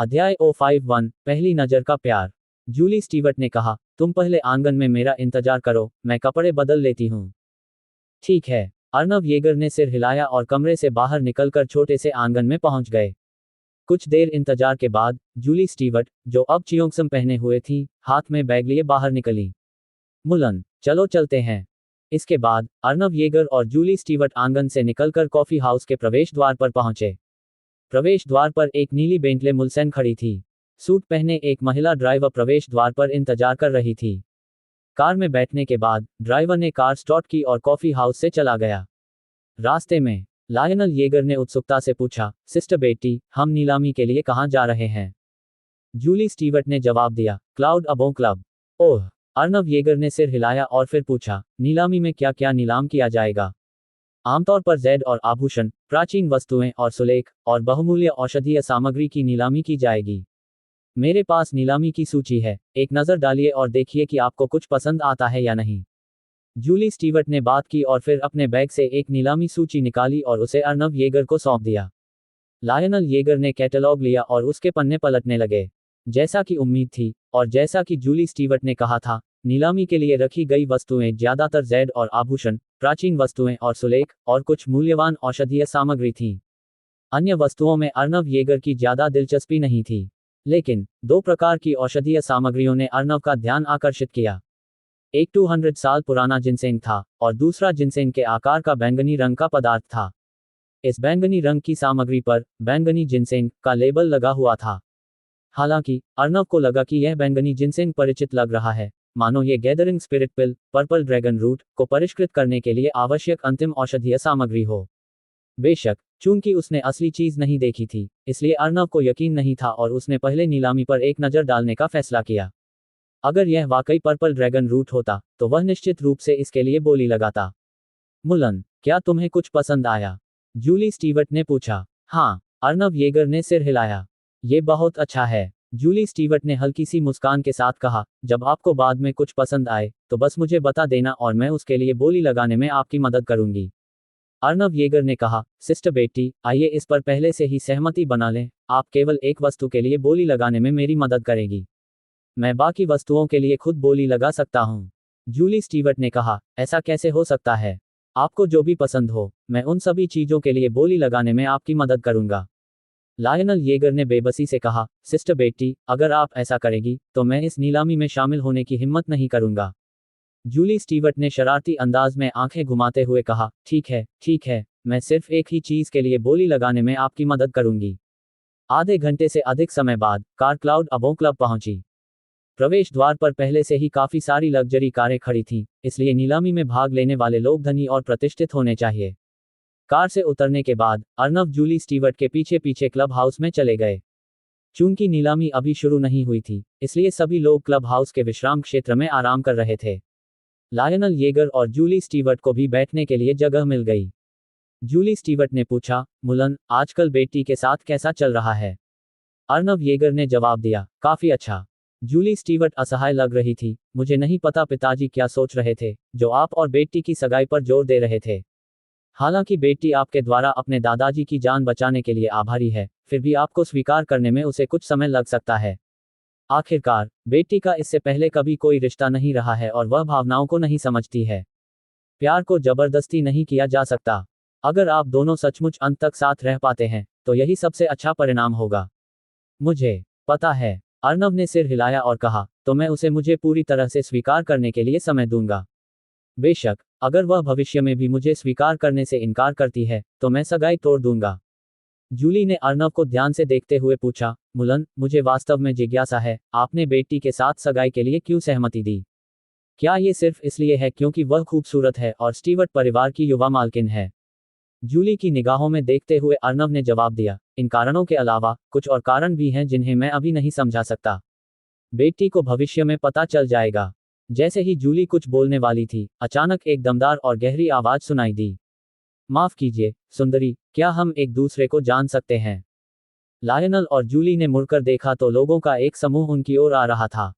अध्याय O51 पहली नज़र का प्यार। जूली स्टीवर्ट ने कहा, तुम पहले आंगन में मेरा इंतजार करो, मैं कपड़े बदल लेती हूँ। ठीक है। अर्नव येगर ने सिर हिलाया और कमरे से बाहर निकलकर छोटे से आंगन में पहुंच गए। कुछ देर इंतजार के बाद जूली स्टीवर्ट, जो अब चियोंगसम पहने हुए थी, हाथ में बैग लिए बाहर निकली। मुलन, चलो चलते हैं। इसके बाद अर्नव येगर और जूली स्टीवर्ट आंगन से निकलकर कॉफी हाउस के प्रवेश द्वार पर पहुंचे। प्रवेश द्वार पर एक नीली बेंटले मुलसेन खड़ी थी। सूट पहने एक महिला ड्राइवर प्रवेश द्वार पर इंतजार कर रही थी। कार में बैठने के बाद ड्राइवर ने कार स्टार्ट की और कॉफी हाउस से चला गया। रास्ते में लायनल येगर ने उत्सुकता से पूछा, सिस्टर बेटी, हम नीलामी के लिए कहाँ जा रहे हैं? जूली स्टीवर्ट ने जवाब दिया, क्लाउड अबो क्लब। ओह। अर्नव येगर ने सिर हिलाया और फिर पूछा, नीलामी में क्या क्या नीलाम किया जाएगा? आमतौर पर जेड और आभूषण, प्राचीन वस्तुएं और सुलेख और बहुमूल्य औषधीय सामग्री की नीलामी की जाएगी। मेरे पास नीलामी की सूची है, एक नज़र डालिए और देखिए कि आपको कुछ पसंद आता है या नहीं। जूली स्टीवर्ट ने बात की और फिर अपने बैग से एक नीलामी सूची निकाली और उसे अर्नव येगर को सौंप दिया। लायनल येगर ने कैटलॉग लिया और उसके पन्ने पलटने लगे। जैसा कि उम्मीद थी और जैसा कि जूली स्टीवर्ट ने कहा था, नीलामी के लिए रखी गई वस्तुएं ज्यादातर जेड और आभूषण, प्राचीन वस्तुएं और सुलेख और कुछ मूल्यवान औषधीय सामग्री थीं। अन्य वस्तुओं में अर्नव येगर की ज्यादा दिलचस्पी नहीं थी, लेकिन दो प्रकार की औषधीय सामग्रियों ने अर्नव का ध्यान आकर्षित किया। एक 200 साल पुराना जिनसेंग था और दूसरा जिनसेंग के आकार का बैंगनी रंग का पदार्थ था। इस बैंगनी रंग की सामग्री पर बैंगनी जिनसेंग का लेबल लगा हुआ था। हालांकि अर्नव को लगा कि यह बैंगनी जिनसेंग परिचित लग रहा है, मानो ये गैदरिंग स्पिरिट पिल, पर्पल ड्रैगन रूट को परिष्कृत करने के लिए आवश्यक अंतिम औषधीय सामग्री हो। बेशक, चूंकि उसने असली चीज नहीं देखी थी, इसलिए अर्नव को यकीन नहीं था और उसने पहले नीलामी पर एक नज़र डालने का फैसला किया। अगर यह वाकई पर्पल ड्रैगन रूट होता, तो वह निश्चित रूप से इसके लिए बोली लगाता। मुलन, क्या तुम्हें कुछ पसंद आया? जूली स्टीवर्ट ने पूछा। हाँ, अर्नव येगर ने सिर हिलाया। ये बहुत अच्छा है। जूली स्टीवर्ट ने हल्की सी मुस्कान के साथ कहा, जब आपको बाद में कुछ पसंद आए, तो बस मुझे बता देना और मैं उसके लिए बोली लगाने में आपकी मदद करूंगी। अर्नव येगर ने कहा, सिस्टर बेटी, आइए इस पर पहले से ही सहमति बना लें, आप केवल एक वस्तु के लिए बोली लगाने में मेरी मदद करेगी। मैं बाकी वस्तुओं के लिए खुद बोली लगा सकता हूँ। जूली स्टीवर्ट ने कहा, ऐसा कैसे हो सकता है? आपको जो भी पसंद हो, मैं उन सभी चीज़ों के लिए बोली लगाने में आपकी मदद करूंगा। लायनल येगर ने बेबसी से कहा, सिस्टर बेटी, अगर आप ऐसा करेगी, तो मैं इस नीलामी में शामिल होने की हिम्मत नहीं करूंगा। जूली स्टीवर्ट ने शरारती अंदाज में आंखें घुमाते हुए कहा, ठीक है, मैं सिर्फ एक ही चीज के लिए बोली लगाने में आपकी मदद करूंगी। आधे घंटे से अधिक समय बाद कार क्लाउड अबो क्लब पहुंची। प्रवेश द्वार पर पहले से ही काफी सारी लग्जरी कारें खड़ी थीं, इसलिए नीलामी में भाग लेने वाले लोग धनी और प्रतिष्ठित होने चाहिए। कार से उतरने के बाद अर्नव जूली स्टीवर्ट के पीछे पीछे क्लब हाउस में चले गए। चूंकि नीलामी अभी शुरू नहीं हुई थी, इसलिए सभी लोग क्लब हाउस के विश्राम क्षेत्र में आराम कर रहे थे। लायनल येगर और जूली स्टीवर्ट को भी बैठने के लिए जगह मिल गई। जूली स्टीवर्ट ने पूछा, मुलन, आजकल बेटी के साथ कैसा चल रहा है? अर्नव येगर ने जवाब दिया, काफी अच्छा। जूली स्टीवर्ट असहाय लग रही थी। मुझे नहीं पता पिताजी क्या सोच रहे थे, जो आप और बेटी की सगाई पर जोर दे रहे थे। हालांकि बेटी आपके द्वारा अपने दादाजी की जान बचाने के लिए आभारी है, फिर भी आपको स्वीकार करने में उसे कुछ समय लग सकता है। आखिरकार, बेटी का इससे पहले कभी कोई रिश्ता नहीं रहा है और वह भावनाओं को नहीं समझती है। प्यार को जबरदस्ती नहीं किया जा सकता। अगर आप दोनों सचमुच अंत तक साथ रह पाते हैं, तो यही सबसे अच्छा परिणाम होगा। मुझे पता है। अर्नव ने सिर हिलाया और कहा, तो मैं उसे मुझे पूरी तरह से स्वीकार करने के लिए समय दूंगा। बेशक, अगर वह भविष्य में भी मुझे स्वीकार करने से इनकार करती है, तो मैं सगाई तोड़ दूंगा। जूली ने अर्नव को ध्यान से देखते हुए पूछा, मुलन, मुझे वास्तव में जिज्ञासा है, आपने बेटी के साथ सगाई के लिए क्यों सहमति दी? क्या ये सिर्फ इसलिए है क्योंकि वह खूबसूरत है और स्टीवर्ट परिवार की युवा मालकिन है? जूली की निगाहों में देखते हुए अर्नव ने जवाब दिया, इन कारणों के अलावा कुछ और कारण भी हैं जिन्हें मैं अभी नहीं समझा सकता। बेटी को भविष्य में पता चल जाएगा। जैसे ही जूली कुछ बोलने वाली थी, अचानक एक दमदार और गहरी आवाज सुनाई दी। माफ कीजिए, सुंदरी, क्या हम एक दूसरे को जान सकते हैं? लायनल और जूली ने मुड़कर देखा तो लोगों का एक समूह उनकी ओर आ रहा था।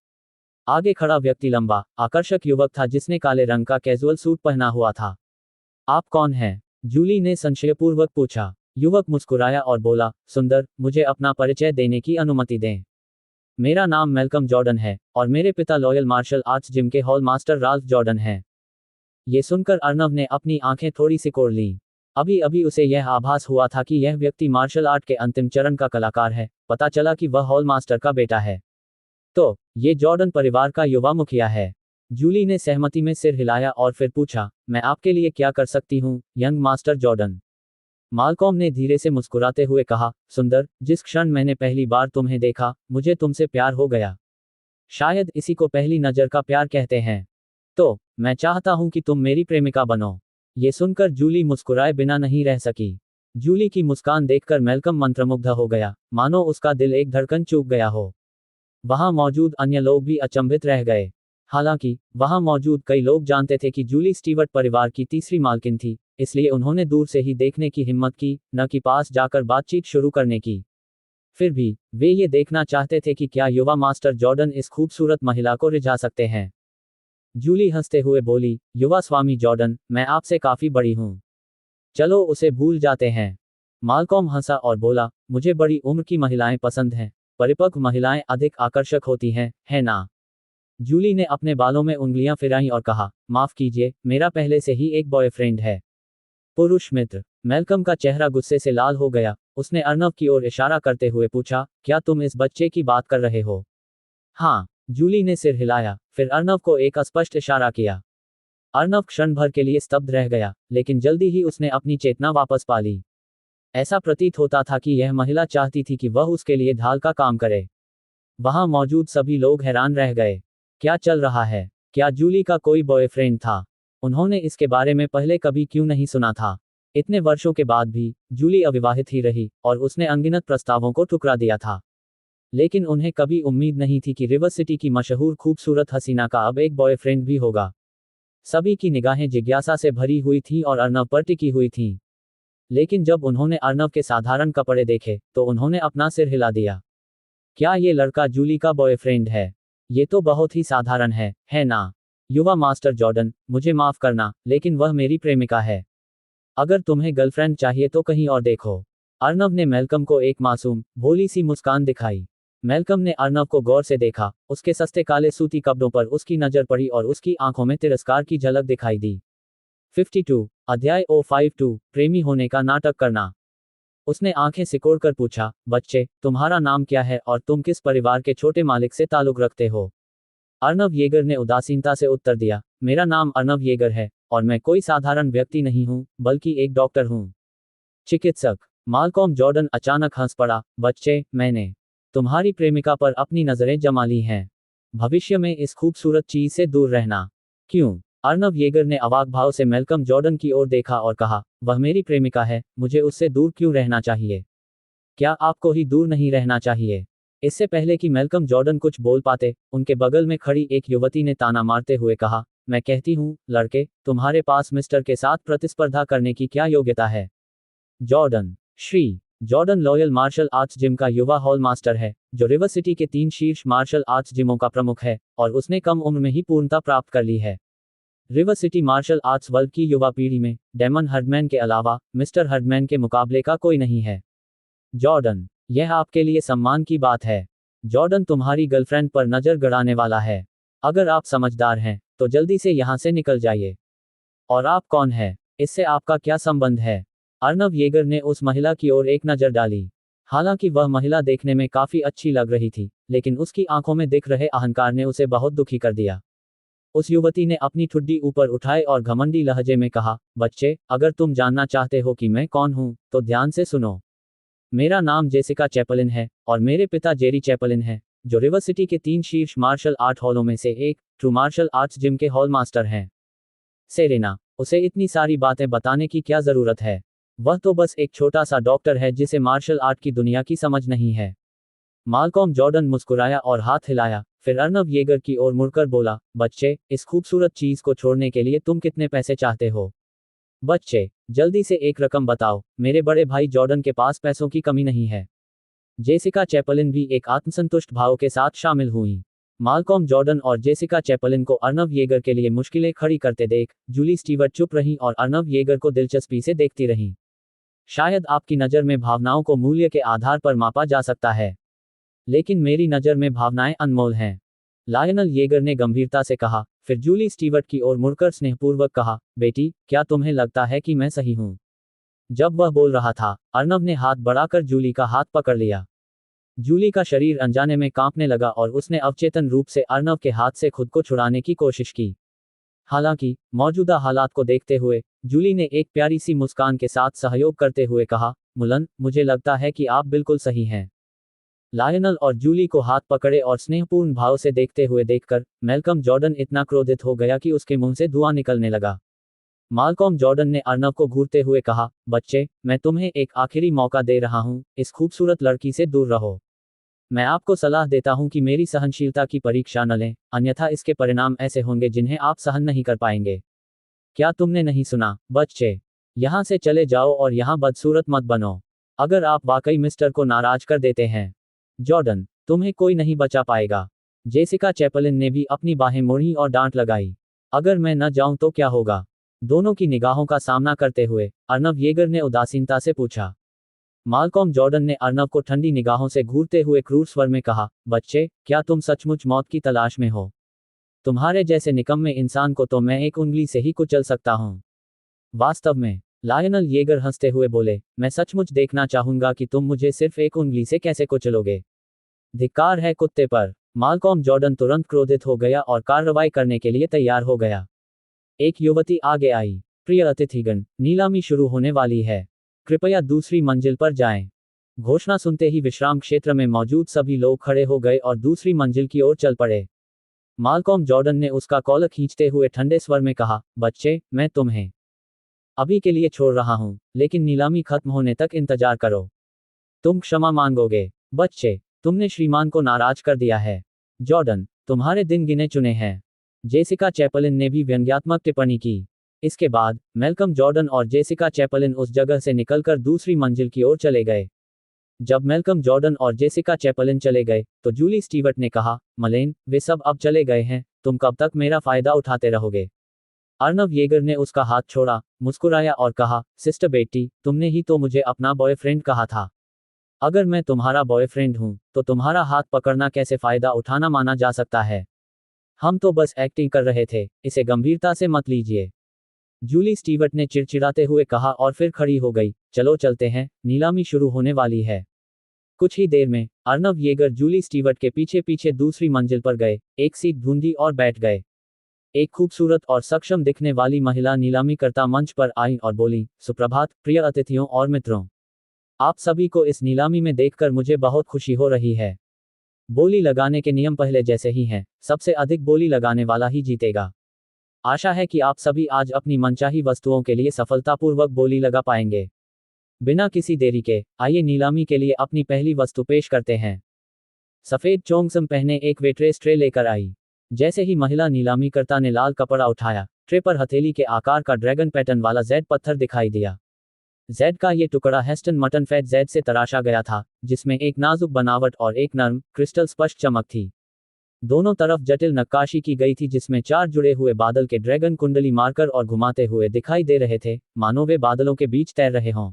आगे खड़ा व्यक्ति लंबा, आकर्षक युवक था जिसने काले रंग का कैजुअल सूट पहना हुआ था। आप कौन हैं? जूली ने संशयपूर्वक पूछा। युवक मुस्कुराया और बोला, सुंदर, मुझे अपना परिचय देने की अनुमति दें। मेरा नाम मैल्कम जॉर्डन है और मेरे पिता लॉयल मार्शल आर्ट्स जिम के हॉल मास्टर राल्फ जॉर्डन हैं। ये सुनकर अर्नव ने अपनी आंखें थोड़ी सिकोड़ लीं। अभी अभी उसे यह आभास हुआ था कि यह व्यक्ति मार्शल आर्ट के अंतिम चरण का कलाकार है। पता चला कि वह हॉल मास्टर का बेटा है। तो ये जॉर्डन परिवार का युवा मुखिया है। जूली ने सहमति में सिर हिलाया और फिर पूछा, मैं आपके लिए क्या कर सकती हूँ, यंग मास्टर जॉर्डन? मालकॉम ने धीरे से मुस्कुराते हुए कहा, सुंदर, जिस क्षण मैंने पहली बार तुम्हें देखा, मुझे तुमसे प्यार हो गया। शायद इसी को पहली नज़र का प्यार कहते हैं। तो मैं चाहता हूं कि तुम मेरी प्रेमिका बनो। ये सुनकर जूली मुस्कुराए बिना नहीं रह सकी। जूली की मुस्कान देखकर मैल्कम मंत्रमुग्ध हो गया, मानो उसका दिल एक धड़कन चूक गया हो। वहां मौजूद अन्य लोग भी अचंभित रह गए। हालांकि वहां मौजूद कई लोग जानते थे कि जूली स्टीवर्ट परिवार की तीसरी मालकिन थी, इसलिए उन्होंने दूर से ही देखने की हिम्मत की, न कि पास जाकर बातचीत शुरू करने की। फिर भी वे ये देखना चाहते थे कि क्या युवा मास्टर जॉर्डन इस खूबसूरत महिला को रिझा सकते हैं। जूली हंसते हुए बोली, युवा स्वामी जॉर्डन, मैं आपसे काफी बड़ी हूं। चलो उसे भूल जाते हैं। मालकॉम हंसा और बोला, मुझे बड़ी उम्र की महिलाएं पसंद हैं। परिपक्व महिलाएं अधिक आकर्षक होती हैं, है ना? जूली ने अपने बालों में उंगलियां फिराईं और कहा, माफ कीजिए, मेरा पहले से ही एक बॉयफ्रेंड है। पुरुष मित्र। मैल्कम का चेहरा गुस्से से लाल हो गया। उसने अर्नव की ओर इशारा करते हुए पूछा, क्या तुम इस बच्चे की बात कर रहे हो? हाँ। जूली ने सिर हिलाया, फिर अर्नव को एक अस्पष्ट इशारा किया। अर्नव क्षण भर के लिए स्तब्ध रह गया, लेकिन जल्दी ही उसने अपनी चेतना वापस पा ली। ऐसा प्रतीत होता था कि यह महिला चाहती थी कि वह उसके लिए ढाल का काम करे। वहां मौजूद सभी लोग हैरान रह गए। क्या चल रहा है? क्या जूली का कोई बॉयफ्रेंड था? उन्होंने इसके बारे में पहले कभी क्यों नहीं सुना था? इतने वर्षों के बाद भी जूली अविवाहित ही रही और उसने अनगिनत प्रस्तावों को ठुकरा दिया था। लेकिन उन्हें कभी उम्मीद नहीं थी कि रिवर सिटी की मशहूर खूबसूरत हसीना का अब एक बॉयफ्रेंड भी होगा। सभी की निगाहें जिज्ञासा से भरी हुई थीं और अर्नव पर टिकी हुई थीं। लेकिन जब उन्होंने अर्नव के साधारण कपड़े देखे, तो उन्होंने अपना सिर हिला दिया। क्या ये लड़का जूली का बॉयफ्रेंड है? ये तो बहुत ही साधारण है ना? युवा मास्टर जॉर्डन, मुझे माफ करना, लेकिन वह मेरी प्रेमिका है। अगर तुम्हें गर्लफ्रेंड चाहिए तो कहीं और देखो। अर्नव ने मैल्कम को एक मासूम, भोली सी मुस्कान दिखाई। मैल्कम ने अर्नव को गौर से देखा। उसके सस्ते काले सूती कपड़ों पर उसकी नजर पड़ी और उसकी आंखों में तिरस्कार की झलक दिखाई दी। 52 अध्याय 052 प्रेमी होने का नाटक करना। उसने आंखें सिकोड़कर पूछा, बच्चे, तुम्हारा नाम क्या है और तुम किस परिवार के छोटे मालिक से ताल्लुक रखते हो? अर्नव येगर ने उदासीनता से उत्तर दिया, मेरा नाम अर्नव येगर है और मैं कोई साधारण व्यक्ति नहीं हूं, बल्कि एक डॉक्टर हूं। चिकित्सक। मालकॉम जॉर्डन अचानक हंस पड़ा, बच्चे, मैंने तुम्हारी प्रेमिका पर अपनी नजरें जमा ली हैं। भविष्य में इस खूबसूरत चीज से दूर रहना। क्यों? अर्नव येगर ने अवाक भाव से मैल्कम जॉर्डन की ओर देखा और कहा, वह मेरी प्रेमिका है, मुझे उससे दूर क्यों रहना चाहिए? क्या आपको ही दूर नहीं रहना चाहिए? इससे पहले कि मैल्कम जॉर्डन कुछ बोल पाते, उनके बगल में खड़ी एक युवती ने ताना मारते हुए कहा, मैं कहती हूँ, लड़के, तुम्हारे पास मिस्टर के साथ प्रतिस्पर्धा करने की क्या योग्यता है? Jordan. Shri Jordan loyal martial arts gym का युवा हॉल मास्टर है, जो रिवर सिटी के 3 शीर्ष मार्शल आर्ट्स जिमों का प्रमुख है, और उसने कम उम्र में ही पूर्णता प्राप्त कर ली है। River city martial arts world की युवा पीढ़ी में डेमन हर्डमैन के अलावा मिस्टर हर्डमैन के मुकाबले का कोई नहीं है। जॉर्डन, यह आपके लिए सम्मान की बात है। जॉर्डन तुम्हारी गर्लफ्रेंड पर नजर गड़ाने वाला है। अगर आप समझदार हैं, तो जल्दी से यहाँ से निकल जाइए। और आप कौन है? इससे आपका क्या संबंध है? अर्नव येगर ने उस महिला की ओर एक नजर डाली। हालांकि वह महिला देखने में काफी अच्छी लग रही थी, लेकिन उसकी आंखों में दिख रहे अहंकार ने उसे बहुत दुखी कर दिया। उस युवती ने अपनी ठुड्डी ऊपर उठाए और घमंडी लहजे में कहा, बच्चे, अगर तुम जानना चाहते हो कि मैं कौन हूं, तो ध्यान से सुनो। मेरा नाम जेसिका चैपलिन है और मेरे पिता जेरी चैपलिन है, जो रिवर सिटी के 3 शीर्ष मार्शल आर्ट हॉलों में से एक, ट्रू मार्शल आर्ट्स जिम के हॉल मास्टर हैं। सेरेना, उसे इतनी सारी बातें बताने की क्या जरूरत है? वह तो बस एक छोटा सा डॉक्टर है जिसे मार्शल आर्ट की दुनिया की समझ नहीं है। मालकॉम जॉर्डन मुस्कुराया और हाथ हिलाया, फिर अर्नव येगर की ओर मुड़कर बोला, बच्चे, इस खूबसूरत चीज को छोड़ने के लिए तुम कितने पैसे चाहते हो? बच्चे, जल्दी से एक रकम बताओ, मेरे बड़े भाई जॉर्डन के पास पैसों की कमी नहीं है। जेसिका चैपलिन भी एक आत्मसंतुष्ट भाव के साथ शामिल हुई। मालकॉम जॉर्डन और जेसिका चैपलिन को अर्नव येगर के लिए मुश्किलें खड़ी करते देख, जूली स्टीवर्ट चुप रहीं और अर्नव येगर को दिलचस्पी से देखती रहीं। शायद आपकी नज़र में भावनाओं को मूल्य के आधार पर मापा जा सकता है, लेकिन मेरी नज़र में भावनाएं अनमोल हैं। लायनल येगर ने गंभीरता से कहा, फिर जूली स्टीवर्ट की ओर मुड़कर स्नेहपूर्वक कहा, बेटी, क्या तुम्हें लगता है कि मैं सही हूं? जब वह बोल रहा था, अर्नव ने हाथ बढ़ाकर जूली का हाथ पकड़ लिया। जूली का शरीर अनजाने में कांपने लगा और उसने अवचेतन रूप से अर्नव के हाथ से खुद को छुड़ाने की कोशिश की। हालांकि, मौजूदा हालात को देखते हुए, जूली ने एक प्यारी सी मुस्कान के साथ सहयोग करते हुए कहा, मुलन, मुझे लगता है कि आप बिल्कुल सही हैं। लायनल और जूली को हाथ पकड़े और स्नेहपूर्ण भाव से देखते हुए देखकर मैल्कम जॉर्डन इतना क्रोधित हो गया कि उसके मुंह से धुआं निकलने लगा। माल्कॉम जॉर्डन ने अर्नव को घूरते हुए कहा, बच्चे, मैं तुम्हें एक आखिरी मौका दे रहा हूं, इस खूबसूरत लड़की से दूर रहो। मैं आपको सलाह देता हूं कि मेरी सहनशीलता की परीक्षा न लें, अन्यथा इसके परिणाम ऐसे होंगे जिन्हें आप सहन नहीं कर पाएंगे। क्या तुमने नहीं सुना, बच्चे? यहां से चले जाओ और यहां बदसूरत मत बनो। अगर आप वाकई मिस्टर को नाराज कर देते हैं, जॉर्डन, तुम्हें कोई नहीं बचा पाएगा। जेसिका चैपलिन ने भी अपनी बाहें मोड़ी और डांट लगाई। अगर मैं न जाऊं तो क्या होगा? दोनों की निगाहों का सामना करते हुए अर्नव येगर ने उदासीनता से पूछा। माल्कॉम जॉर्डन ने अर्नव को ठंडी निगाहों से घूरते हुए क्रूर स्वर में कहा, बच्चे, क्या तुम सचमुच मौत की तलाश में हो? तुम्हारे जैसे निकम्मे इंसान को तो मैं एक उंगली से ही कुचल सकता हूं। वास्तव में, लायनल येगर हंसते हुए बोले, मैं सचमुच देखना चाहूंगा कि तुम मुझे सिर्फ एक उंगली से कैसे कुचलोगे। धिक्कार है कुत्ते पर। माल्कॉम जॉर्डन तुरंत क्रोधित हो गया और कार्रवाई करने के लिए तैयार हो गया। एक युवती आगे आई। प्रिय अतिथिगण, नीलामी शुरू होने वाली है। कृपया दूसरी मंजिल पर जाएं। घोषणा सुनते ही विश्राम क्षेत्र में मौजूद सभी लोग खड़े हो गए और दूसरी मंजिल की ओर चल पड़े। माल्कॉम जॉर्डन ने उसका कॉलर खींचते हुए ठंडे स्वर में कहा, बच्चे, मैं तुम्हें अभी के लिए छोड़ रहा हूं, लेकिन नीलामी खत्म होने तक इंतजार करो। तुम क्षमा मांगोगे। बच्चे, तुमने श्रीमान को नाराज कर दिया है। जॉर्डन, तुम्हारे दिन गिने चुने हैं। जेसिका चैपलिन ने भी व्यंग्यात्मक टिप्पणी की। इसके बाद मैल्कम जॉर्डन और जेसिका चैपलिन उस जगह से निकलकर दूसरी मंजिल की ओर चले गए। जब मैल्कम जॉर्डन और जेसिका चैपलिन चले गए, तो जूली स्टीवर्ट ने कहा, मलेन, वे सब अब चले गए हैं, तुम कब तक मेरा फायदा उठाते रहोगे? अर्नव येगर ने उसका हाथ छोड़ा, मुस्कुराया और कहा, सिस्टर बेटी, तुमने ही तो मुझे अपना बॉयफ्रेंड कहा था। अगर मैं तुम्हारा बॉयफ्रेंड हूं, तो तुम्हारा हाथ पकड़ना कैसे फायदा उठाना माना जा सकता है? हम तो बस एक्टिंग कर रहे थे, इसे गंभीरता से मत लीजिए। जूली स्टीवर्ट ने चिड़चिड़ाते हुए कहा और फिर खड़ी हो गई। चलो चलते हैं, नीलामी शुरू होने वाली है। कुछ ही देर में अर्नव येगर जूली स्टीवर्ट के पीछे पीछे दूसरी मंजिल पर गए, एक सीट ढूंढी और बैठ गए। एक खूबसूरत और सक्षम दिखने वाली महिला नीलामी करता मंच पर आई और बोली, सुप्रभात, प्रिय अतिथियों और मित्रों। आप सभी को इस नीलामी में देखकर मुझे बहुत खुशी हो रही है। बोली लगाने के नियम पहले जैसे ही हैं, सबसे अधिक बोली लगाने वाला ही जीतेगा। आशा है कि आप सभी आज अपनी मनचाही वस्तुओं के लिए सफलतापूर्वक बोली लगा पाएंगे। बिना किसी देरी के, आइए नीलामी के लिए अपनी पहली वस्तु पेश करते हैं। सफेद चोंगसम पहने एक वेट्रेस ट्रे लेकर आई। जैसे ही महिला नीलामीकर्ता ने लाल कपड़ा उठाया, ट्रे पर हथेली के आकार का ड्रैगन पैटर्न वाला जेड पत्थर दिखाई दिया। जेड का ये टुकड़ा हेस्टन मटन फैट जेड से तराशा गया था, जिसमें एक नाजुक बनावट और एक नर्म, क्रिस्टल स्पष्ट चमक थी। दोनों तरफ जटिल नक्काशी की गई थी जिसमें 4 जुड़े हुए बादल के ड्रैगन कुंडली मारकर और घुमाते हुए दिखाई दे रहे थे, मानो वे बादलों के बीच तैर रहे हों।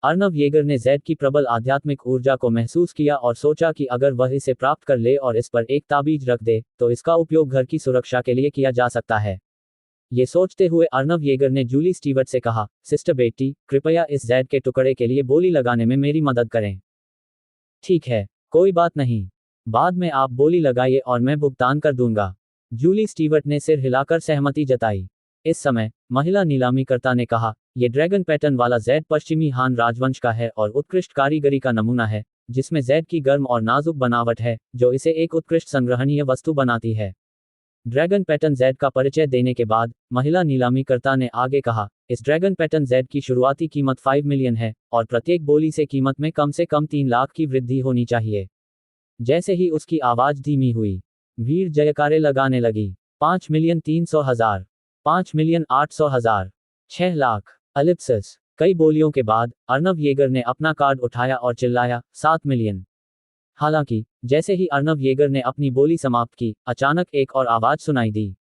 अर्नव येगर ने जेड की प्रबल आध्यात्मिक ऊर्जा को महसूस किया और सोचा कि अगर वह इसे प्राप्त कर ले और इस पर एक ताबीज रख दे, तो इसका उपयोग घर की सुरक्षा के लिए किया जा सकता है। ये सोचते हुए अर्नव येगर ने जूली स्टीवर्ट से कहा, सिस्टर बेटी, कृपया इस जेड के टुकड़े के लिए बोली लगाने में मेरी मदद करें। ठीक है, कोई बात नहीं। बाद में आप बोली लगाइए और मैं भुगतान कर दूंगा। जूली स्टीवर्ट ने सिर हिलाकर सहमति जताई। इस समय महिला नीलामीकर्ता ने कहा, यह ड्रैगन पैटर्न वाला जेड पश्चिमी हान राजवंश का है और उत्कृष्ट कारीगरी का नमूना है, जिसमें जेड की गर्म और नाजुक बनावट है, जो इसे एक उत्कृष्ट संग्रहणीय वस्तु बनाती है। ड्रैगन पैटर्न जेड का परिचय देने के बाद महिला नीलामीकर्ता ने आगे कहा, इस ड्रैगन पैटर्न जेड की शुरुआती कीमत 5 मिलियन है और प्रत्येक बोली से कीमत में कम से कम 3 लाख की वृद्धि होनी चाहिए। जैसे ही उसकी आवाज धीमी हुई, भीड़ जयकारे लगाने लगी। 5,300,000, 5,800,000, 6 लाख। एलिप्सिस। कई बोलियों के बाद अर्नव येगर ने अपना कार्ड उठाया और चिल्लाया, 7 मिलियन। हालांकि जैसे ही अर्नव येगर ने अपनी बोली समाप्त की, अचानक एक और आवाज सुनाई दी,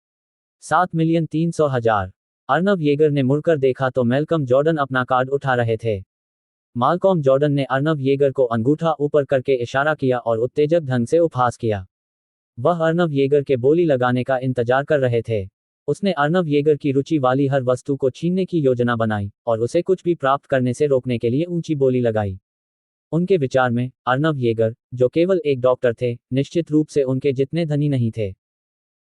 7,300,000। अर्नव येगर ने मुड़कर देखा तो मैल्कम जॉर्डन अपना कार्ड उठा रहे थे। माल्कॉम जॉर्डन ने अर्नव येगर को अंगूठा ऊपर करके इशारा किया और उत्तेजक ढंग से उपहास किया। वह अर्नव येगर के बोली लगाने का इंतजार कर रहे थे। उसने अर्नव येगर की रुचि वाली हर वस्तु को छीनने की योजना बनाई और उसे कुछ भी प्राप्त करने से रोकने के लिए ऊंची बोली लगाई। उनके विचार में अर्नव येगर, जो केवल एक डॉक्टर थे, निश्चित रूप से उनके जितने धनी नहीं थे।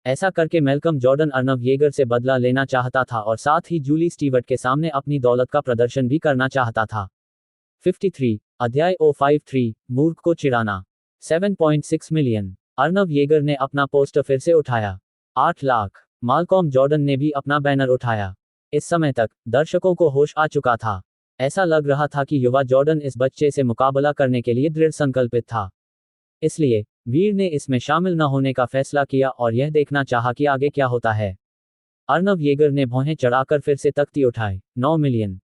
ऐसा करके मैल्कम जॉर्डन अर्नव येगर से बदला लेना चाहता था और साथ ही जूली स्टीवर्ट के सामने अपनी दौलत का प्रदर्शन भी करना चाहता था। 53 अध्याय 053 मूर्ख को चिढ़ाना। 7.6 मिलियन। अर्नव येगर ने अपना पोस्टर फिर से उठाया। 8 लाख। माल्कॉम जॉर्डन ने भी अपना बैनर उठाया। इस समय तक दर्शकों को होश आ चुका था। ऐसा लग रहा था कि युवा जॉर्डन इस बच्चे से मुकाबला करने के लिए दृढ़ संकल्पित था। इसलिए वीर ने इसमें शामिल न होने का फैसला किया और यह देखना चाहा कि आगे क्या होता है। अर्नव येगर ने भौहें चढ़ाकर फिर से तख्ती उठाई। 9 मिलियन।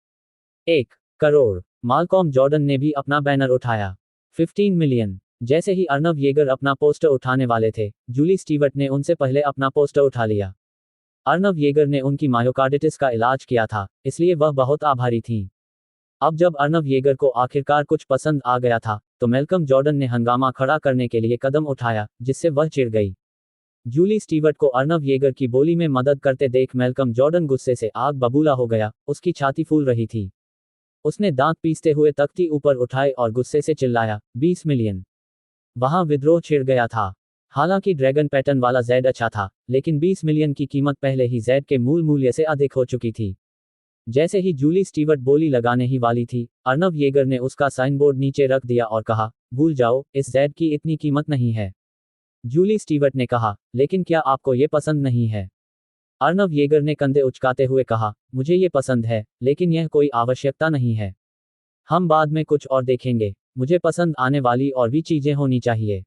1 करोड़। माल्कॉम जॉर्डन ने भी अपना बैनर उठाया। 15 मिलियन। जैसे ही अर्नव येगर अपना पोस्टर उठाने वाले थे, जूली स्टीवर्ट ने उनसे पहले अपना पोस्टर उठा लिया। अर्नव येगर ने उनकी मायोकार्डिटिस का इलाज किया था, इसलिए वह बहुत आभारी थीं। अब जब अर्नव येगर को आखिरकार कुछ पसंद आ गया था, तो मैल्कम जॉर्डन ने हंगामा खड़ा करने के लिए कदम उठाया, जिससे वह चिढ़ गई। जूली स्टीवर्ट को अर्नव येगर की बोली में मदद करते देख मैल्कम जॉर्डन गुस्से से आग बबूला हो गया। उसकी छाती फूल रही थी। उसने दांत पीसते हुए तख्ती ऊपर उठाए और गुस्से से चिल्लाया, 20 मिलियन। वहां विद्रोह छिड़ गया था। हालांकि ड्रैगन पैटर्न वाला जेड अच्छा था, लेकिन 20 मिलियन की कीमत पहले ही जेड के मूल मूल्य से अधिक हो चुकी थी। जैसे ही जूली स्टीवर्ट बोली लगाने ही वाली थी, अर्नव येगर ने उसका साइनबोर्ड नीचे रख दिया और कहा, भूल जाओ, इस जेड की इतनी कीमत नहीं है। जूली स्टीवर्ट ने कहा, लेकिन क्या आपको ये पसंद नहीं है? अर्नव येगर ने कंधे उचकाते हुए कहा, मुझे ये पसंद है, लेकिन यह कोई आवश्यकता नहीं है। हम बाद में कुछ और देखेंगे। मुझे पसंद आने वाली और भी चीजें होनी चाहिए।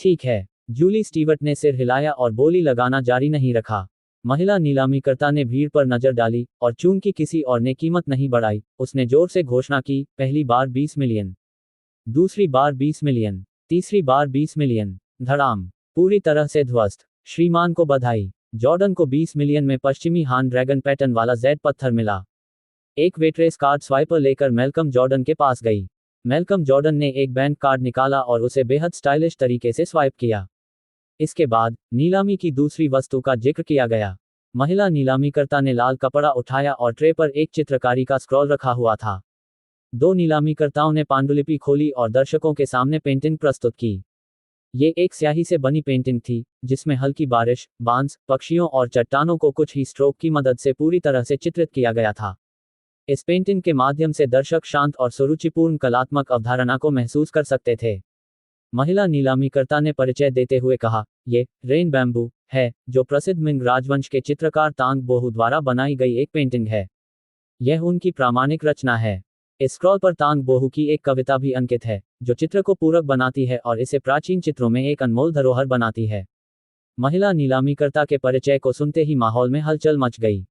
ठीक है। जूली स्टीवर्ट ने सिर हिलाया और बोली लगाना जारी नहीं रखा। महिला नीलामीकर्ता ने भीड़ पर नजर डाली और चूंकि किसी और ने कीमत नहीं बढ़ाई, उसने जोर से घोषणा की, पहली बार 20 मिलियन, दूसरी बार 20 मिलियन, तीसरी बार 20 मिलियन। धड़ाम। पूरी तरह से ध्वस्त। श्रीमान को बधाई। जॉर्डन को 20 मिलियन में पश्चिमी हान ड्रैगन पैटर्न वाला जेड पत्थर मिला। एक वेट्रेस कार्ड स्वाइपर लेकर मैल्कम जॉर्डन के पास गई। मैल्कम जॉर्डन ने एक बैंक कार्ड निकाला और उसे बेहद स्टाइलिश तरीके से स्वाइप किया। इसके बाद नीलामी की दूसरी वस्तु का जिक्र किया गया। महिला नीलामीकर्ता ने लाल कपड़ा उठाया और ट्रे पर एक चित्रकारी का स्क्रॉल रखा हुआ था। 2 नीलामीकर्ताओं ने पांडुलिपि खोली और दर्शकों के सामने पेंटिंग प्रस्तुत की। ये एक स्याही से बनी पेंटिंग थी, जिसमें हल्की बारिश, बांस, पक्षियों और चट्टानों को कुछ ही स्ट्रोक की मदद से पूरी तरह से चित्रित किया गया था। इस पेंटिंग के माध्यम से दर्शक शांत और सुरुचिपूर्ण कलात्मक अवधारणा को महसूस कर सकते थे। महिला नीलामीकर्ता ने परिचय देते हुए कहा, ये रेन बैम्बू है, जो प्रसिद्ध मिंग राजवंश के चित्रकार तांग बोहू द्वारा बनाई गई एक पेंटिंग है। यह उनकी प्रामाणिक रचना है। इस स्क्रॉल पर तांग बोहू की एक कविता भी अंकित है, जो चित्र को पूरक बनाती है और इसे प्राचीन चित्रों में एक अनमोल धरोहर बनाती है। महिला नीलामीकर्ता के परिचय को सुनते ही माहौल में हलचल मच गई।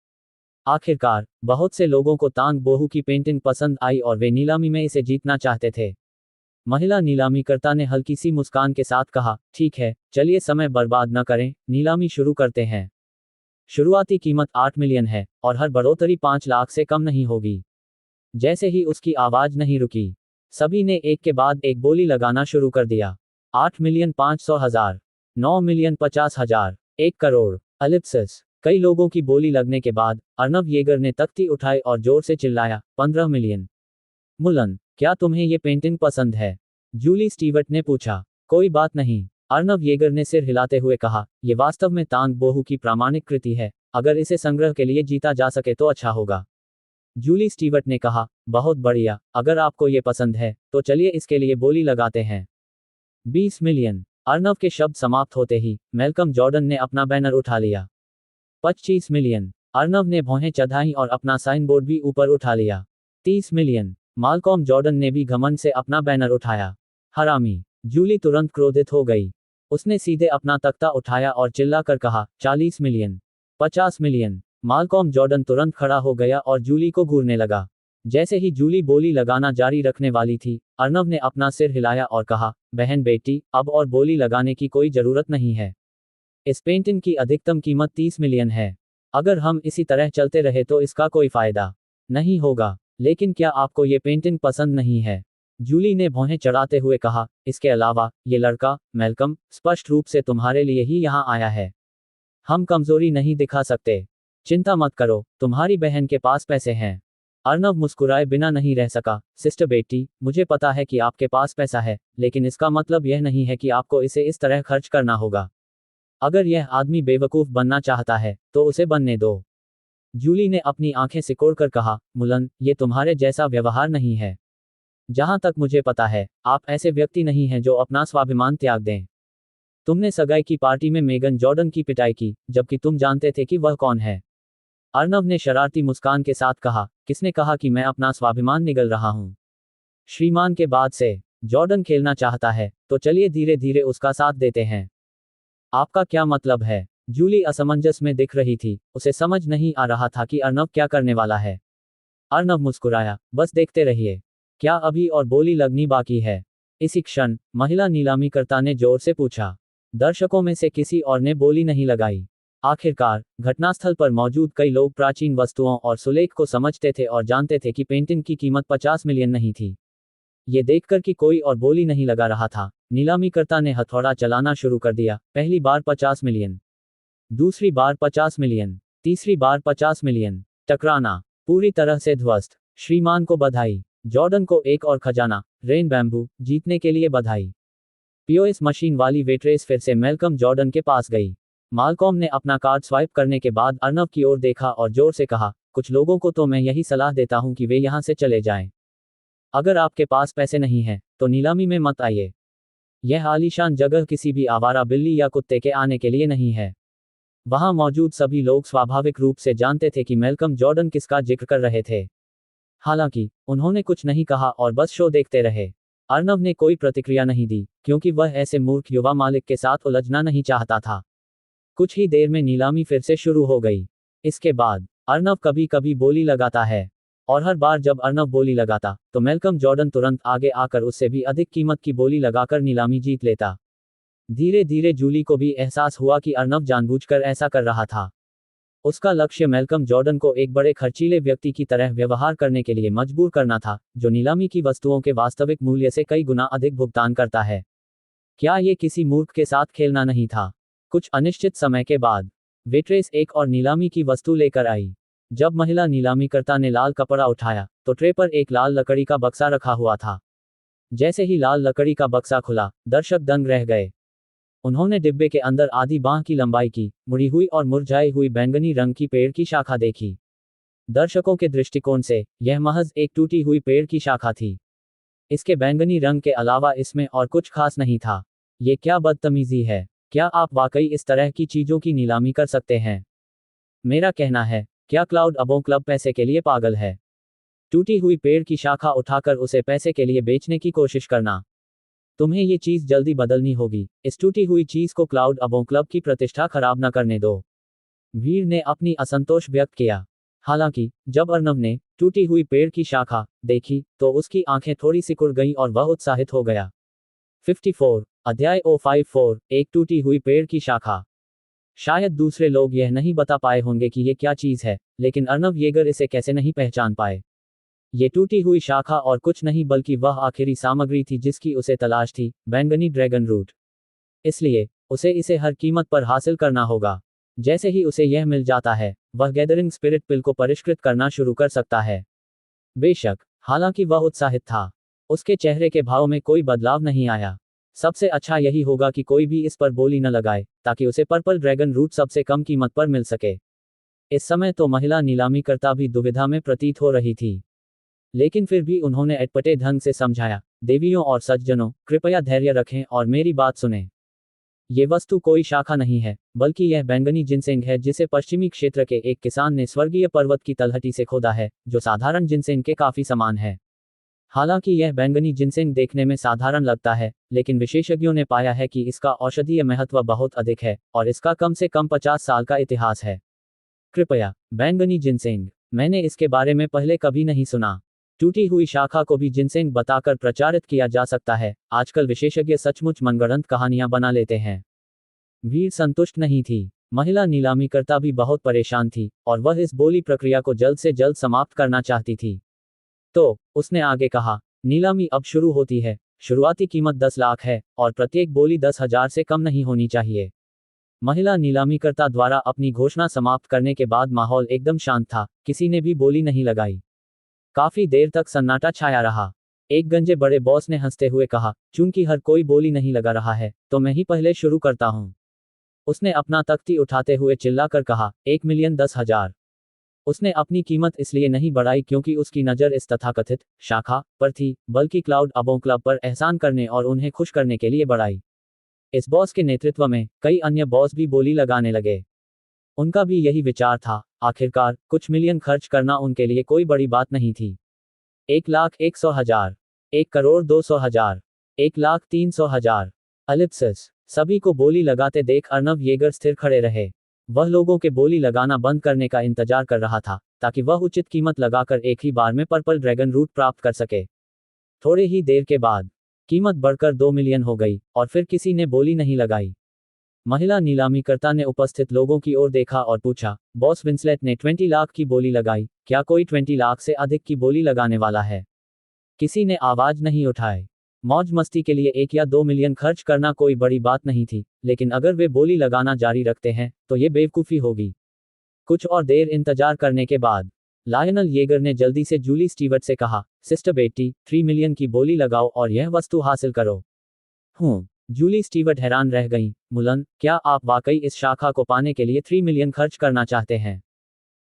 आखिरकार बहुत से लोगों को तांग बोहू की पेंटिंग पसंद आई और वे नीलामी में इसे जीतना चाहते थे। महिला नीलामीकर्ता ने हल्की सी मुस्कान के साथ कहा, ठीक है, चलिए समय बर्बाद न करें, नीलामी शुरू करते हैं। शुरुआती कीमत 8 मिलियन है और हर बढ़ोतरी 5 लाख से कम नहीं होगी। जैसे ही उसकी आवाज नहीं रुकी, सभी ने एक के बाद एक बोली लगाना शुरू कर दिया। 8 मिलियन 500 हजार, 9 मिलियन 50 हजार, 1 करोड़। एलिप्सिस। कई लोगों की बोली लगने के बाद अर्नव येगर ने तख्ती उठाई और जोर से चिल्लाया, 15 मिलियन। मुलन, क्या तुम्हें ये पेंटिंग पसंद है? जूली स्टीवर्ट ने पूछा। कोई बात नहीं, अर्नव येगर ने सिर हिलाते हुए कहा, ये वास्तव में तांग बोहू की प्रामाणिक कृति है। अगर इसे संग्रह के लिए जीता जा सके तो अच्छा होगा। जूली स्टीवर्ट ने कहा, बहुत बढ़िया, अगर आपको ये पसंद है तो चलिए इसके लिए बोली लगाते हैं। 20 मिलियन। अर्नव के शब्द समाप्त होते ही मैल्कम जॉर्डन ने अपना बैनर उठा लिया। 25 मिलियन। अर्नव ने भौहें चढ़ाई और अपना साइनबोर्ड भी ऊपर उठा लिया। 30 मिलियन। माल्कॉम जॉर्डन ने भी घमंड से अपना बैनर उठाया। हरामी। जूली तुरंत क्रोधित हो गई। उसने सीधे अपना तख्ता उठाया और चिल्लाकर कहा, 40 मिलियन। 50 मिलियन। माल्कॉम जॉर्डन तुरंत खड़ा हो गया और जूली को घूरने लगा। जैसे ही जूली बोली लगाना जारी रखने वाली थी, अर्नव ने अपना सिर हिलाया और कहा, बहन बेटी, अब और बोली लगाने की कोई जरूरत नहीं है। इस पेंटिंग की अधिकतम कीमत 30 मिलियन है। अगर हम इसी तरह चलते रहे तो इसका कोई फायदा नहीं होगा। लेकिन क्या आपको ये पेंटिंग पसंद नहीं है? जूली ने भौहें चढ़ाते हुए कहा, इसके अलावा ये लड़का मैल्कम स्पष्ट रूप से तुम्हारे लिए ही यहाँ आया है। हम कमजोरी नहीं दिखा सकते। चिंता मत करो, तुम्हारी बहन के पास पैसे हैं। अर्नव मुस्कुराए बिना नहीं रह सका। सिस्टर बेटी, मुझे पता है कि आपके पास पैसा है, लेकिन इसका मतलब यह नहीं है कि आपको इसे इस तरह खर्च करना होगा। अगर यह आदमी बेवकूफ बनना चाहता है तो उसे बनने दो। जूली ने अपनी आंखें सिकोड़कर कहा, मुलन, ये तुम्हारे जैसा व्यवहार नहीं है। जहां तक मुझे पता है, आप ऐसे व्यक्ति नहीं हैं जो अपना स्वाभिमान त्याग दें। तुमने सगाई की पार्टी में मेगन जॉर्डन की पिटाई की, जबकि तुम जानते थे कि वह कौन है। अर्नव ने शरारती मुस्कान के साथ कहा, किसने कहा कि मैं अपना स्वाभिमान निगल रहा हूं? श्रीमान के बाद से जॉर्डन खेलना चाहता है, तो चलिए धीरे धीरे उसका साथ देते हैं। आपका क्या मतलब है? जूली असमंजस में दिख रही थी, उसे समझ नहीं आ रहा था कि अर्नव क्या करने वाला है। अर्नव मुस्कुराया, बस देखते रहिए। क्या अभी और बोली लगनी बाकी है? इसी क्षण महिला नीलामीकर्ता ने जोर से पूछा। दर्शकों में से किसी और ने बोली नहीं लगाई। आखिरकार घटनास्थल पर मौजूद कई लोग प्राचीन वस्तुओं और सुलेख को समझते थे और जानते थे कि पेंटिंग की कीमत 50 मिलियन नहीं थी। ये देखकर कि कोई और बोली नहीं लगा रहा था, नीलामीकर्ता ने हथौड़ा चलाना शुरू कर दिया। पहली बार 50 मिलियन, दूसरी बार 50 मिलियन, तीसरी बार 50 मिलियन। टकराना पूरी तरह से ध्वस्त। श्रीमान को बधाई। जॉर्डन को एक और खजाना, रेन बैम्बू, जीतने के लिए बधाई। पीओएस मशीन वाली वेट्रेस फिर से मैल्कम जॉर्डन के पास गई। मालकॉम ने अपना कार्ड स्वाइप करने के बाद अर्नव की ओर देखा और जोर से कहा, कुछ लोगों को तो मैं यही सलाह देता हूं कि वे यहां से चले जाएं। अगर आपके पास पैसे नहीं हैं, तो नीलामी में मत आइए। यह आलीशान जगह किसी भी आवारा बिल्ली या कुत्ते के आने के लिए नहीं है। वहां मौजूद सभी लोग स्वाभाविक रूप से जानते थे कि मैल्कम जॉर्डन किसका जिक्र कर रहे थे। हालांकि उन्होंने कुछ नहीं कहा और बस शो देखते रहे। अर्नव ने कोई प्रतिक्रिया नहीं दी, क्योंकि वह ऐसे मूर्ख युवा मालिक के साथ उलझना नहीं चाहता था। कुछ ही देर में नीलामी फिर से शुरू हो गई। इसके बाद अर्नव कभी कभी बोली लगाता है, और हर बार जब अर्नव बोली लगाता, तो मैल्कम जॉर्डन तुरंत आगे आकर उससे भी अधिक कीमत की बोली लगाकर नीलामी जीत लेता। धीरे धीरे जूली को भी एहसास हुआ कि अर्नव जानबूझकर ऐसा कर रहा था। उसका लक्ष्य मैल्कम जॉर्डन को एक बड़े खर्चीले व्यक्ति की तरह व्यवहार करने के लिए मजबूर करना था, जो नीलामी की वस्तुओं के वास्तविक मूल्य से कई गुना अधिक भुगतान करता है। क्या ये किसी मूर्ख के साथ खेलना नहीं था? कुछ अनिश्चित समय के बाद वेट्रेस एक और नीलामी की वस्तु लेकर आई। जब महिला नीलामीकर्ता ने लाल कपड़ा उठाया, तो ट्रे पर एक लाल लकड़ी का बक्सा रखा हुआ था। जैसे ही लाल लकड़ी का बक्सा खुला, दर्शक दंग रह गए। उन्होंने डिब्बे के अंदर आधी बांह की लंबाई की, मुड़ी हुई और मुरझाई हुई बैंगनी रंग की पेड़ की शाखा देखी। दर्शकों के दृष्टिकोण से यह महज एक टूटी हुई पेड़ की शाखा थी। इसके बैंगनी रंग के अलावा इसमें और कुछ खास नहीं था। ये क्या बदतमीजी है? क्या आप वाकई इस तरह की चीजों की नीलामी कर सकते हैं? मेरा कहना है, क्या क्लाउड अबो क्लब पैसे के लिए पागल है? टूटी हुई पेड़ की शाखा उठाकर उसे पैसे के लिए बेचने की कोशिश करना। तुम्हें ये चीज जल्दी बदलनी होगी। इस टूटी हुई चीज को क्लाउड अबो क्लब की प्रतिष्ठा खराब न करने दो। भीड़ ने अपनी असंतोष व्यक्त किया। हालांकि जब अर्नव ने टूटी हुई पेड़ की शाखा देखी, तो उसकी आंखें थोड़ी सिकुड़ गईं और वह उत्साहित हो गया। 54 अध्याय 054 एक टूटी हुई पेड़ की शाखा। शायद दूसरे लोग यह नहीं बता पाए होंगे कि ये क्या चीज है, लेकिन अर्नव येगर इसे कैसे नहीं पहचान पाए। ये टूटी हुई शाखा और कुछ नहीं बल्कि वह आखिरी सामग्री थी जिसकी उसे तलाश थी, बैंगनी ड्रैगन रूट। इसलिए उसे इसे हर कीमत पर हासिल करना होगा। जैसे ही उसे यह मिल जाता है, वह गैदरिंग स्पिरिट पिल को परिष्कृत करना शुरू कर सकता है। बेशक, हालांकि वह उत्साहित था, उसके चेहरे के भाव में कोई बदलाव नहीं आया। सबसे अच्छा यही होगा कि कोई भी इस पर बोली न लगाए, ताकि उसे पर्पल ड्रैगन रूट सबसे कम कीमत पर मिल सके। इस समय तो महिला नीलामीकर्ता भी दुविधा में प्रतीत हो रही थी, लेकिन फिर भी उन्होंने अटपटे ढंग से समझाया, देवियों और सज्जनों, कृपया धैर्य रखें और मेरी बात सुनें। ये वस्तु कोई शाखा नहीं है, बल्कि यह बैंगनी जिनसेंग है जिसे पश्चिमी क्षेत्र के एक किसान ने स्वर्गीय पर्वत की तलहटी से खोदा है, जो साधारण जिनसेंग के काफी समान है। हालांकि यह बैंगनी जिनसेंग देखने में साधारण लगता है, लेकिन विशेषज्ञों ने पाया है कि इसका औषधीय महत्व बहुत अधिक है, और इसका कम से कम 50 साल का इतिहास है। कृपया, बैंगनी जिनसेंग, मैंने इसके बारे में पहले कभी नहीं सुना। टूटी हुई शाखा को भी जिनसेंग बताकर प्रचारित किया जा सकता है। आजकल विशेषज्ञ सचमुच मनगढ़ंत कहानियां बना लेते हैं। भीड़ संतुष्ट नहीं थी। महिला नीलामीकर्ता भी बहुत परेशान थी, और वह इस बोली प्रक्रिया को जल्द से जल्द समाप्त करना चाहती थी। तो उसने आगे कहा, नीलामी अब शुरू होती है। शुरुआती कीमत 10 लाख है और प्रत्येक बोली 10,000 से कम नहीं होनी चाहिए। महिला नीलामीकर्ता द्वारा अपनी घोषणा समाप्त करने के बाद माहौल एकदम शांत था, किसी ने भी बोली नहीं लगाई। काफी देर तक सन्नाटा छाया रहा। एक गंजे बड़े बॉस ने हंसते हुए कहा, चूंकि हर कोई बोली नहीं लगा रहा है, तो मैं ही पहले शुरू करता हूं। उसने अपना तख्ती उठाते हुए चिल्लाकर कहा, 1,10,000। उसने अपनी कीमत इसलिए नहीं बढ़ाई क्योंकि उसकी नज़र इस तथाकथित शाखा पर थी, बल्कि क्लाउड अबों क्लब पर एहसान करने और उन्हें खुश करने के लिए बढ़ाई। इस बॉस के नेतृत्व में कई अन्य बॉस भी बोली लगाने लगे। उनका भी यही विचार था। आखिरकार कुछ मिलियन खर्च करना उनके लिए कोई बड़ी बात नहीं थी। 1,01,00,000, 1,02,00,000, 1,03,00,000। अलिप्सिस। सभी को बोली लगाते देख अर्नव येगर स्थिर खड़े रहे। वह लोगों के बोली लगाना बंद करने का इंतजार कर रहा था, ताकि वह उचित कीमत लगाकर एक ही बार में पर्पल ड्रैगन रूट प्राप्त कर सके। थोड़े ही देर के बाद कीमत बढ़कर 2 मिलियन हो गई और फिर किसी ने बोली नहीं लगाई। महिला नीलामीकर्ता ने उपस्थित लोगों की ओर देखा और पूछा, बॉस विंसलेट ने 20 लाख की बोली लगाई, क्या कोई 20 लाख से अधिक की बोली लगाने वाला है? किसी ने आवाज नहीं उठाई। मौज मस्ती के लिए 1 या 2 मिलियन खर्च करना कोई बड़ी बात नहीं थी, लेकिन अगर वे बोली लगाना जारी रखते हैं तो ये बेवकूफ़ी होगी। कुछ और देर इंतजार करने के बाद लायनल येगर ने जल्दी से जूली स्टीवर्ट से कहा, सिस्टर बेटी, 3 मिलियन की बोली लगाओ और यह वस्तु हासिल करो। जूली स्टीवर्ट हैरान रह गई। मुलन, क्या आप वाकई इस शाखा को पाने के लिए 3 मिलियन खर्च करना चाहते हैं?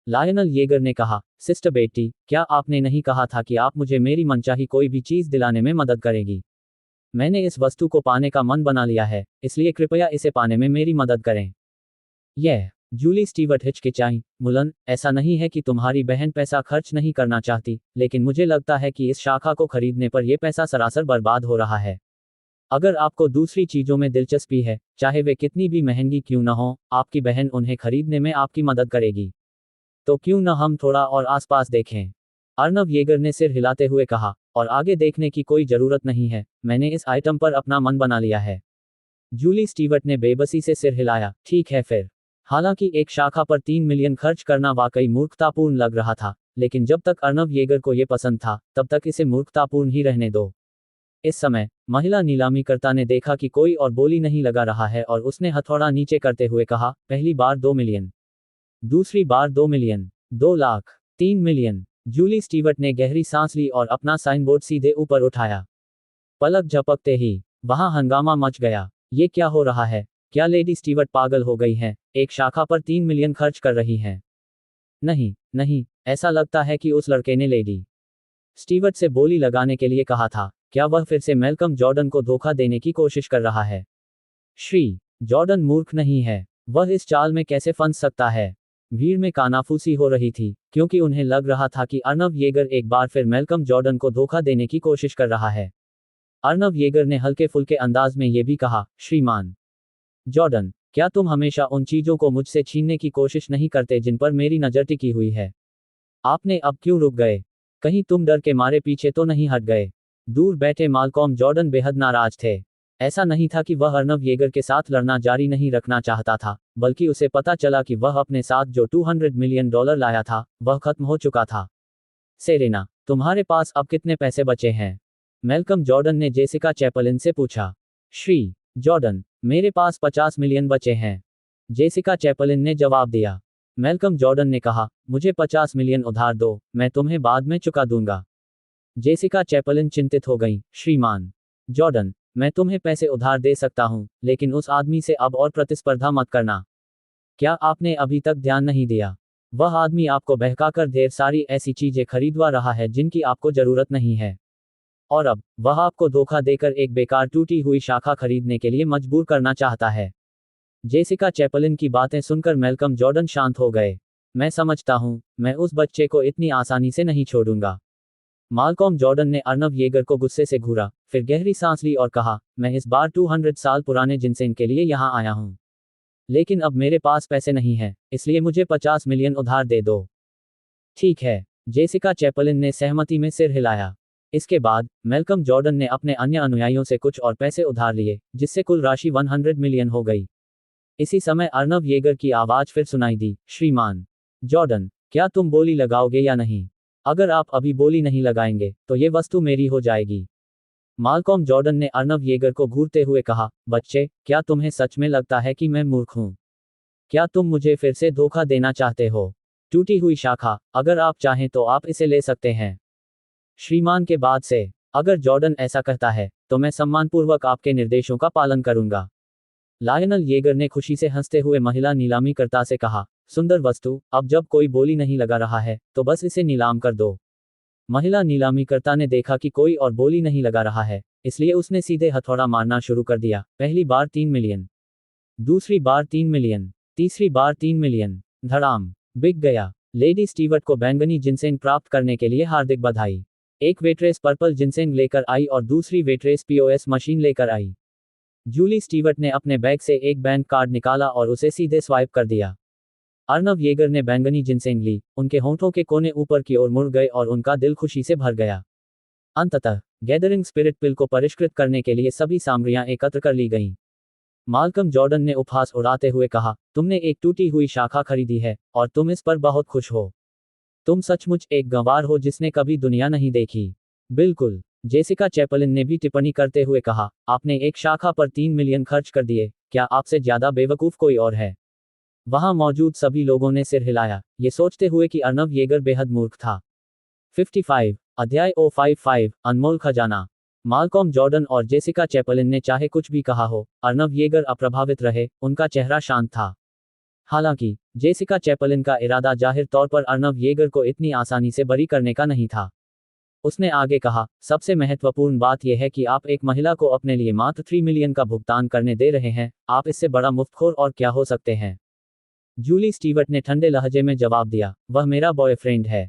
लायनल येगर ने कहा, सिस्टर बेटी, क्या आपने नहीं कहा था कि आप मुझे मेरी मनचाही कोई भी चीज़ दिलाने में मदद करेगी? मैंने इस वस्तु को पाने का मन बना लिया है, इसलिए कृपया इसे पाने में मेरी मदद करें। जूली स्टीवर्ट हिचकिचाई। मुलन, ऐसा नहीं है कि तुम्हारी बहन पैसा खर्च नहीं करना चाहती, लेकिन मुझे लगता है कि इस शाखा को खरीदने पर यह पैसा सरासर बर्बाद हो रहा है। अगर आपको दूसरी चीज़ों में दिलचस्पी है, चाहे वे कितनी भी महंगी क्यों न हो, आपकी बहन उन्हें खरीदने में आपकी मदद करेगी। तो क्यों न हम थोड़ा और आसपास देखें? अर्नव येगर ने सिर हिलाते हुए कहा, और आगे देखने की कोई जरूरत नहीं है, मैंने इस आइटम पर अपना मन बना लिया है। जूली स्टीवर्ट ने बेबसी से सिर हिलाया, ठीक है फिर। हालांकि एक शाखा पर 3 मिलियन खर्च करना वाकई मूर्खतापूर्ण लग रहा था, लेकिन जब तक अर्नव येगर को यह पसंद था, तब तक इसे मूर्खतापूर्ण ही रहने दो। इस समय महिला नीलामीकर्ता ने देखा कि कोई और बोली नहीं लगा रहा है और उसने हथौड़ा नीचे करते हुए कहा, पहली बार 2 मिलियन, दूसरी बार 2 million, 2 lakh, 3 million. Julie Stewart ने गहरी सांस ली और अपना साइनबोर्ड सीधे ऊपर उठाया। पलक झपकते ही वहां हंगामा मच गया। ये क्या हो रहा है? क्या लेडी स्टीवर्ट पागल हो गई हैं? एक शाखा पर 3 मिलियन खर्च कर रही हैं? नहीं नहीं, ऐसा लगता है कि उस लड़के ने लेडी स्टीवर्ट से बोली लगाने के लिए कहा था। क्या वह फिर से मैल्कम जॉर्डन को धोखा देने की कोशिश कर रहा है? श्री जॉर्डन मूर्ख नहीं है, वह इस चाल में कैसे फंस सकता है? भीड़ में कानाफूसी हो रही थी, क्योंकि उन्हें लग रहा था कि अर्नव येगर एक बार फिर मैल्कम जॉर्डन को धोखा देने की कोशिश कर रहा है। अर्नव येगर ने हल्के फुल्के अंदाज में यह भी कहा, श्रीमान जॉर्डन, क्या तुम हमेशा उन चीजों को मुझसे छीनने की कोशिश नहीं करते जिन पर मेरी नज़र टिकी हुई है? आपने अब क्यों रुक गए? कहीं तुम डर के मारे पीछे तो नहीं हट गए? दूर बैठे माल्कॉम जॉर्डन बेहद नाराज थे। ऐसा नहीं था कि वह अर्नव येगर के साथ लड़ना जारी नहीं रखना चाहता था, बल्कि उसे पता चला कि वह अपने साथ जो $200 मिलियन लाया था, वह खत्म हो चुका था। सेरेना, तुम्हारे पास अब कितने पैसे बचे हैं? मैल्कम जॉर्डन ने जेसिका चैपलिन से पूछा। श्री जॉर्डन, मेरे पास 50 मिलियन बचे हैं, जेसिका चैपलिन ने जवाब दिया। मैल्कम जॉर्डन ने कहा, मुझे 50 मिलियन उधार दो, मैं तुम्हें बाद में चुका दूंगा। जेसिका चैपलिन चिंतित हो गई। श्रीमान जॉर्डन, मैं तुम्हें पैसे उधार दे सकता हूं, लेकिन उस आदमी से अब और प्रतिस्पर्धा मत करना। क्या आपने अभी तक ध्यान नहीं दिया? वह आदमी आपको बहकाकर ढेर सारी ऐसी चीजें खरीदवा रहा है जिनकी आपको जरूरत नहीं है। और अब वह आपको धोखा देकर एक बेकार टूटी हुई शाखा खरीदने के लिए मजबूर करना चाहता है। जेसिका चैपलिन की बातें सुनकर मैल्कम जॉर्डन शांत हो गए। मैं समझता हूं, मैं उस बच्चे को इतनी आसानी से नहीं छोड़ूंगा। माल्कॉम जॉर्डन ने अर्नव येगर को गुस्से से घूरा, फिर गहरी सांस ली और कहा, मैं इस बार 200 साल पुराने जिनसेन के लिए यहाँ आया हूँ। लेकिन अब मेरे पास पैसे नहीं हैं, इसलिए मुझे 50 मिलियन उधार दे दो। ठीक है, जेसिका चैपलिन ने सहमति में सिर हिलाया। इसके बाद मैल्कम जॉर्डन ने अपने अन्य अनुयायियों से कुछ और पैसे उधार लिए, जिससे कुल राशि 100 मिलियन हो गई। इसी समय अर्नव येगर की आवाज फिर सुनाई दी, श्रीमान जॉर्डन, क्या तुम बोली लगाओगे या नहीं? अगर आप अभी बोली नहीं लगाएंगे तो ये वस्तु मेरी हो जाएगी। मालकॉम जॉर्डन ने अर्नव येगर को घूरते हुए कहा, बच्चे, क्या तुम्हें सच में लगता है कि मैं मूर्ख हूं? क्या तुम मुझे फिर से धोखा देना चाहते हो? टूटी हुई शाखा, अगर आप चाहें तो आप इसे ले सकते हैं। श्रीमान के बाद से, अगर जॉर्डन ऐसा कहता है तो मैं सम्मानपूर्वक आपके निर्देशों का पालन करूंगा। लायनल येगर ने खुशी से हंसते हुए महिला नीलामीकर्ता से कहा, सुंदर वस्तु, अब जब कोई बोली नहीं लगा रहा है तो बस इसे नीलाम कर दो। महिला नीलामीकर्ता ने देखा कि कोई और बोली नहीं लगा रहा है, इसलिए उसने सीधे हथौड़ा मारना शुरू कर दिया। पहली बार 3 मिलियन, दूसरी बार 3 मिलियन, तीसरी बार 3 मिलियन। धड़ाम, बिक गया। लेडी स्टीवर्ट को बैंगनी जिनसेंग प्राप्त करने के लिए हार्दिक बधाई। एक वेट्रेस पर्पल जिनसेंग लेकर आई और दूसरी वेट्रेस पीओएस मशीन लेकर आई। जूली स्टीवर्ट ने अपने बैग से एक बैंक कार्ड निकाला और उसे सीधे स्वाइप कर दिया। अर्नव येगर ने बैंगनी जिनसेंग ली, उनके होंठों के कोने ऊपर की ओर मुड़ गए और उनका दिल खुशी से भर गया। अंततः गैदरिंग स्पिरिट पिल को परिष्कृत करने के लिए सभी सामग्रियां एकत्र कर ली गईं। माल्कम जॉर्डन ने उपहास उड़ाते हुए कहा, तुमने एक टूटी हुई शाखा खरीदी है और तुम इस पर बहुत खुश हो। तुम सचमुच एक गंवार हो जिसने कभी दुनिया नहीं देखी। बिल्कुल, जेसिका चैपलिन ने भी टिप्पणी करते हुए कहा, आपने एक शाखा पर 3 मिलियन खर्च कर दिए, क्या आपसे ज्यादा बेवकूफ कोई और है? वहां मौजूद सभी लोगों ने सिर हिलाया, ये सोचते हुए कि अर्नव येगर बेहद मूर्ख था। 55 अध्याय 055 अनमोल खजाना। मालकॉम जॉर्डन और जेसिका चैपलिन ने चाहे कुछ भी कहा हो, अर्नव येगर अप्रभावित रहे, उनका चेहरा शांत था। हालांकि जेसिका चैपलिन का इरादा जाहिर तौर पर अर्नव येगर को इतनी आसानी से बरी करने का नहीं था। उसने आगे कहा, सबसे महत्वपूर्ण बात यह है कि आप एक महिला को अपने लिए मात्र 3 मिलियन का भुगतान करने दे रहे हैं, आप इससे बड़ा मुफ्तखोर और क्या हो सकते हैं? जूली स्टीवर्ट ने ठंडे लहजे में जवाब दिया, वह मेरा बॉयफ्रेंड है।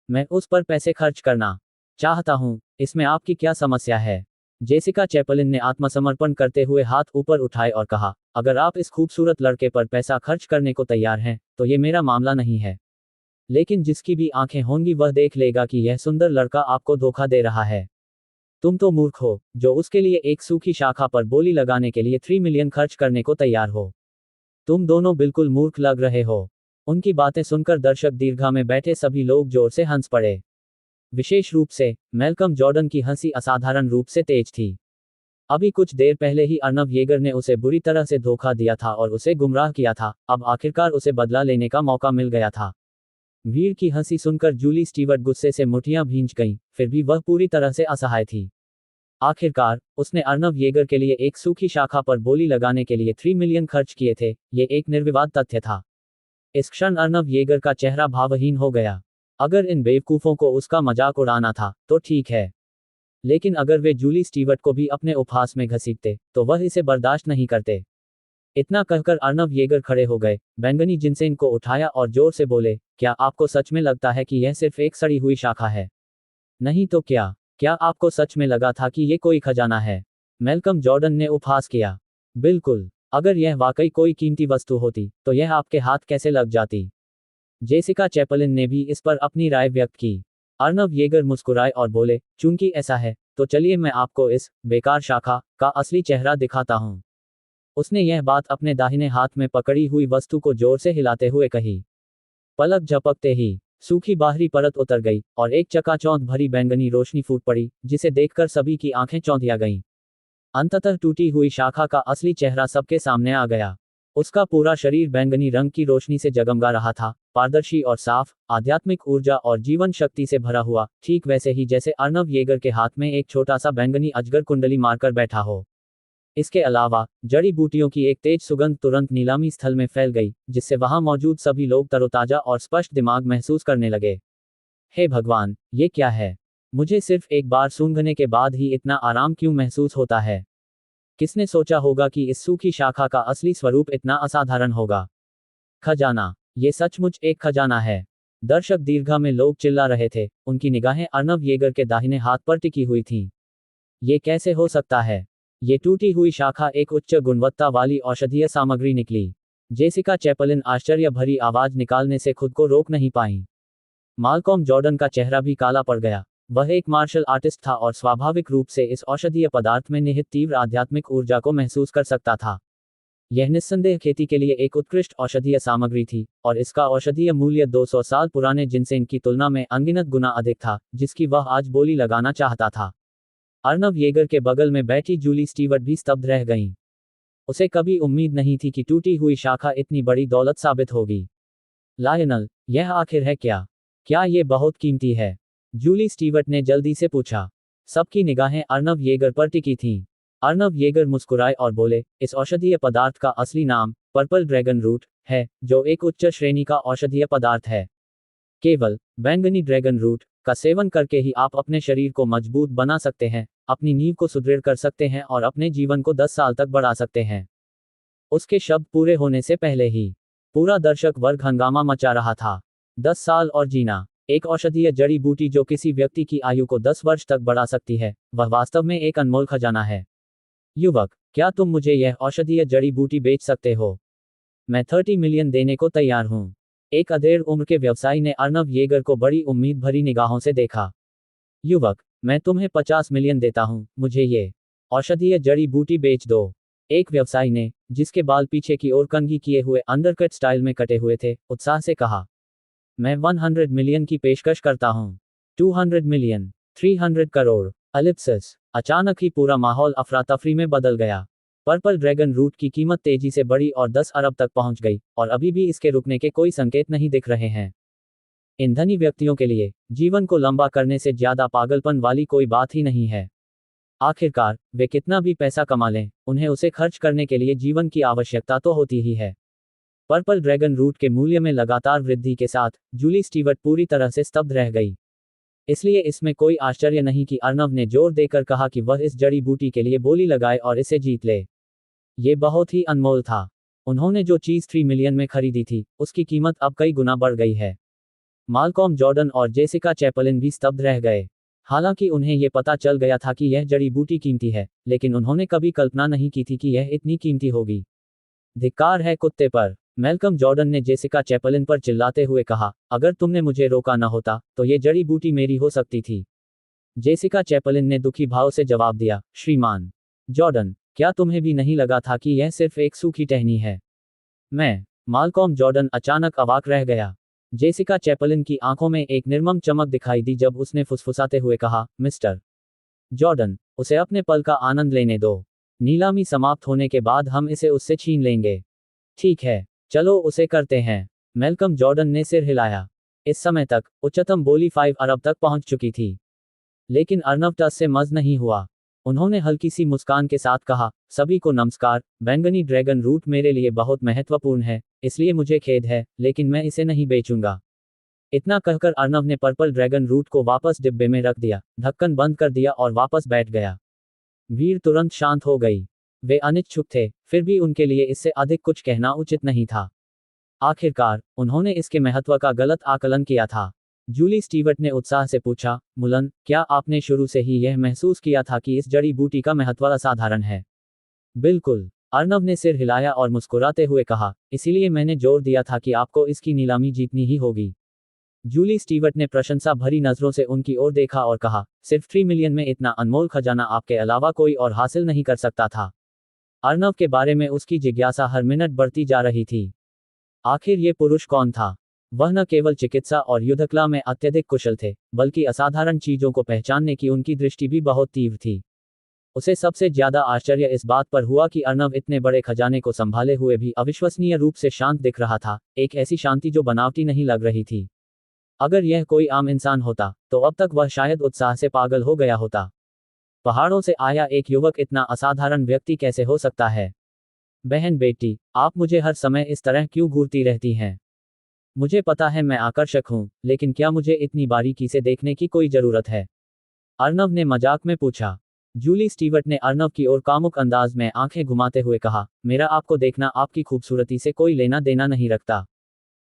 मैं उस पर पैसे खर्च करना चाहता हूं, इसमें आपकी क्या समस्या है? जेसिका चैपलिन ने आत्मसमर्पण करते हुए हाथ ऊपर उठाए और कहा, अगर आप इस खूबसूरत लड़के पर पैसा खर्च करने को तैयार हैं तो ये मेरा मामला नहीं है। लेकिन जिसकी भी आंखें होंगी वह देख लेगा कि यह सुंदर लड़का आपको धोखा दे रहा है। तुम तो मूर्ख हो जो उसके लिए एक सूखी शाखा पर बोली लगाने के लिए 3 मिलियन खर्च करने को तैयार हो। तुम दोनों बिल्कुल मूर्ख लग रहे हो। उनकी बातें सुनकर दर्शक दीर्घा में बैठे सभी लोग जोर से हंस पड़े। विशेष रूप से मैल्कम जॉर्डन की हंसी असाधारण रूप से तेज थी। अभी कुछ देर पहले ही अर्नव येगर ने उसे बुरी तरह से धोखा दिया था और उसे गुमराह किया था, अब आखिरकार उसे बदला लेने का मौका मिल गया था। भीड़ की हंसी सुनकर जूली स्टीवर्ट गुस्से से मुठियां भींच गईं, फिर भी वह पूरी तरह से असहाय थी। आखिरकार उसने अर्नव येगर के लिए एक सूखी शाखा पर बोली लगाने के लिए 3 मिलियन खर्च किए थे, ये एक निर्विवाद तथ्य था। इस क्षण अर्नव येगर का चेहरा भावहीन हो गया। अगर इन बेवकूफों को उसका मजाक उड़ाना था तो ठीक है, लेकिन अगर वे जूली स्टीवर्ट को भी अपने उपहास में घसीटते तो वह इसे बर्दाश्त नहीं करते। इतना कहकर अर्नव येगर खड़े हो गए, बैंगनी जिनसेंग को उठाया और जोर से बोले, क्या आपको सच में लगता है कि यह सिर्फ एक सड़ी हुई शाखा है? नहीं तो क्या? क्या आपको सच में लगा था कि ये कोई खजाना है? मैल्कम जॉर्डन ने उपहास किया। बिल्कुल, अगर यह वाकई कोई कीमती वस्तु होती तो यह आपके हाथ कैसे लग जाती? जेसिका चैपलिन ने भी इस पर अपनी राय व्यक्त की। अर्नव येगर मुस्कुराए और बोले, चूंकि ऐसा है तो चलिए मैं आपको इस बेकार शाखा का असली चेहरा दिखाता हूं। उसने यह बात अपने दाहिने हाथ में पकड़ी हुई वस्तु को जोर से हिलाते हुए कही। पलक झपकते ही सूखी बाहरी परत उतर गई और एक चकाचौंध भरी बैंगनी रोशनी फूट पड़ी, जिसे देखकर सभी की आंखें चौंधिया गईं। अंततः टूटी हुई शाखा का असली चेहरा सबके सामने आ गया। उसका पूरा शरीर बैंगनी रंग की रोशनी से जगमगा रहा था, पारदर्शी और साफ, आध्यात्मिक ऊर्जा और जीवन शक्ति से भरा हुआ, ठीक वैसे ही जैसे अर्नव येगर के हाथ में एक छोटा सा बैंगनी अजगर कुंडली मारकर बैठा हो। इसके अलावा जड़ी बूटियों की एक तेज सुगंध तुरंत नीलामी स्थल में फैल गई, जिससे वहां मौजूद सभी लोग तरोताजा और स्पष्ट दिमाग महसूस करने लगे। हे भगवान, ये क्या है? मुझे सिर्फ एक बार सूंघने के बाद ही इतना आराम क्यों महसूस होता है? किसने सोचा होगा कि इस सूखी शाखा का असली स्वरूप इतना असाधारण होगा? खजाना, ये सचमुच एक खजाना है। दर्शक दीर्घा में लोग चिल्ला रहे थे, उनकी निगाहें अर्नव येगर के दाहिने हाथ पर टिकी हुई थीं। ये कैसे हो सकता है? ये टूटी हुई शाखा एक उच्च गुणवत्ता वाली औषधीय सामग्री निकली। जेसिका चैपलिन आश्चर्य भरी आवाज निकालने से खुद को रोक नहीं पाई। मालकॉम जॉर्डन का चेहरा भी काला पड़ गया। वह एक मार्शल आर्टिस्ट था और स्वाभाविक रूप से इस औषधीय पदार्थ में निहित तीव्र आध्यात्मिक ऊर्जा को महसूस कर सकता था। यह निस्संदेह खेती के लिए एक उत्कृष्ट औषधीय सामग्री थी, और इसका औषधीय मूल्य 200 साल पुराने जिनसेंग की तुलना में अनगिनत गुना अधिक था, जिसकी वह आज बोली लगाना चाहता था। अर्नव येगर के बगल में बैठी जूली स्टीवर्ट भी स्तब्ध रह गईं। उसे कभी उम्मीद नहीं थी कि टूटी हुई शाखा इतनी बड़ी दौलत साबित होगी। लायनल, यह आखिर है क्या? क्या ये बहुत कीमती है? जूली स्टीवर्ट ने जल्दी से पूछा। सबकी निगाहें अर्नव येगर पर टिकी थीं। अर्नव येगर मुस्कुराए और बोले, इस औषधीय पदार्थ का असली नाम पर्पल ड्रैगन रूट है, जो एक उच्च श्रेणी का औषधीय पदार्थ है। केवल बैंगनी ड्रैगन रूट का सेवन करके ही आप अपने शरीर को मजबूत बना सकते हैं, अपनी नींव को सुदृढ़ कर सकते हैं और अपने जीवन को 10 साल तक बढ़ा सकते हैं। उसके शब्द पूरे होने से पहले ही पूरा दर्शक वर्ग हंगामा मचा रहा था। 10 साल और जीना, एक औषधीय जड़ी बूटी जो किसी व्यक्ति की आयु को 10 वर्ष तक बढ़ा सकती है, वह वास्तव में एक अनमोल खजाना है। युवक, क्या तुम मुझे यह औषधीय जड़ी बूटी बेच सकते हो? मैं 30 मिलियन देने को तैयार हूं। एक अधेड़ उम्र के व्यवसायी ने अर्नव येगर को बड़ी उम्मीद भरी निगाहों से देखा। युवक, मैं तुम्हें 50 मिलियन देता हूं, मुझे ये औषधीय जड़ी बूटी बेच दो। एक व्यवसायी ने, जिसके बाल पीछे की ओर कंघी किए हुए अंडरकट स्टाइल में कटे हुए थे, उत्साह से कहा। मैं 100 मिलियन की पेशकश करता हूं। 200 मिलियन, 300 करोड़। एलिप्सिस। अचानक ही पूरा माहौल अफरा तफरी में बदल गया। पर्पल ड्रैगन रूट की कीमत तेजी से बढ़ी और 10 अरब तक पहुंच गई, और अभी भी इसके रुकने के कोई संकेत नहीं दिख रहे हैं। इन धनी व्यक्तियों के लिए जीवन को लंबा करने से ज्यादा पागलपन वाली कोई बात ही नहीं है। आखिरकार वे कितना भी पैसा कमा लें, उन्हें उसे खर्च करने के लिए जीवन की आवश्यकता तो होती ही है। पर्पल ड्रैगन रूट के मूल्य में लगातार वृद्धि के साथ जूली स्टीवर्ट पूरी तरह से स्तब्ध रह गई। इसलिए इसमें कोई आश्चर्य नहीं कि अर्नव ने जोर देकर कहा कि वह इस जड़ी बूटी के लिए बोली लगाए और इसे जीत ले। ये बहुत ही अनमोल था। उन्होंने जो चीज 3 मिलियन में खरीदी थी, उसकी कीमत अब कई गुना बढ़ गई है। माल्कॉम जॉर्डन और जेसिका चैपलिन भी स्तब्ध रह गए। हालांकि उन्हें ये पता चल गया था कि यह जड़ी बूटी कीमती है, लेकिन उन्होंने कभी कल्पना नहीं की थी कि यह इतनी कीमती होगी। धिक्कार है कुत्ते पर, मैल्कम जॉर्डन ने जेसिका चैपलिन पर चिल्लाते हुए कहा। अगर तुमने मुझे रोका न होता, तो ये जड़ी बूटी मेरी हो सकती थी। जेसिका चैपलिन ने दुखी भाव से जवाब दिया, श्रीमान जॉर्डन, क्या तुम्हें भी नहीं लगा था कि यह सिर्फ एक सूखी टहनी है? माल्कॉम जॉर्डन अचानक अवाक रह गया। जेसिका चैपलिन की आंखों में एक निर्मम चमक दिखाई दी जब उसने फुसफुसाते हुए कहा, मिस्टर जॉर्डन, उसे अपने पल का आनंद लेने दो। नीलामी समाप्त होने के बाद हम इसे उससे छीन लेंगे। ठीक है, चलो उसे करते हैं। मैल्कम जॉर्डन ने सिर हिलाया। इस समय तक उच्चतम बोली 5 अरब तक पहुंच चुकी थी। लेकिन अर्नव टस से मज नहीं हुआ। उन्होंने हल्की सी मुस्कान के साथ कहा, सभी को नमस्कार। बैंगनी ड्रैगन रूट मेरे लिए बहुत महत्वपूर्ण है, इसलिए मुझे खेद है, लेकिन मैं इसे नहीं बेचूंगा। इतना कहकर अर्नव ने पर्पल ड्रैगन रूट को वापस डिब्बे में रख दिया, ढक्कन बंद कर दिया और वापस बैठ गया। भीड़ तुरंत शांत हो गई। वे अनिच्छुक थे, फिर भी उनके लिए इससे अधिक कुछ कहना उचित नहीं था। आखिरकार उन्होंने इसके महत्व का गलत आकलन किया था। जूली स्टीवर्ट ने उत्साह से पूछा, मुलन, क्या आपने शुरू से ही यह महसूस किया था कि इस जड़ी बूटी का महत्व असाधारण है? बिल्कुल, अर्नव ने सिर हिलाया और मुस्कुराते हुए कहा, इसीलिए मैंने जोर दिया था कि आपको इसकी नीलामी जीतनी ही होगी। जूली स्टीवर्ट ने प्रशंसा भरी नजरों से उनकी ओर देखा और कहा, सिर्फ 3 मिलियन में इतना अनमोल खजाना आपके अलावा कोई और हासिल नहीं कर सकता था। अर्नव के बारे में उसकी जिज्ञासा हर मिनट बढ़ती जा रही थी। आखिर ये पुरुष कौन था? वह न केवल चिकित्सा और युद्धकला में अत्यधिक कुशल थे, बल्कि असाधारण चीजों को पहचानने की उनकी दृष्टि भी बहुत तीव्र थी। उसे सबसे ज्यादा आश्चर्य इस बात पर हुआ कि अर्नव इतने बड़े खजाने को संभाले हुए भी अविश्वसनीय रूप से शांत दिख रहा था, एक ऐसी शांति जो बनावटी नहीं लग रही थी। अगर यह कोई आम इंसान होता, तो अब तक वह शायद उत्साह से पागल हो गया होता। पहाड़ों से आया एक युवक इतना असाधारण व्यक्ति कैसे हो सकता है? बहन बेटी, आप मुझे हर समय इस तरह क्यों घूरती रहती हैं? मुझे पता है मैं आकर्षक हूं, लेकिन क्या मुझे इतनी बारीकी से देखने की कोई जरूरत है? अर्नव ने मजाक में पूछा। जूली स्टीवर्ट ने अर्नव की ओर कामुक अंदाज में आंखें घुमाते हुए कहा, मेरा आपको देखना आपकी खूबसूरती से कोई लेना देना नहीं रखता।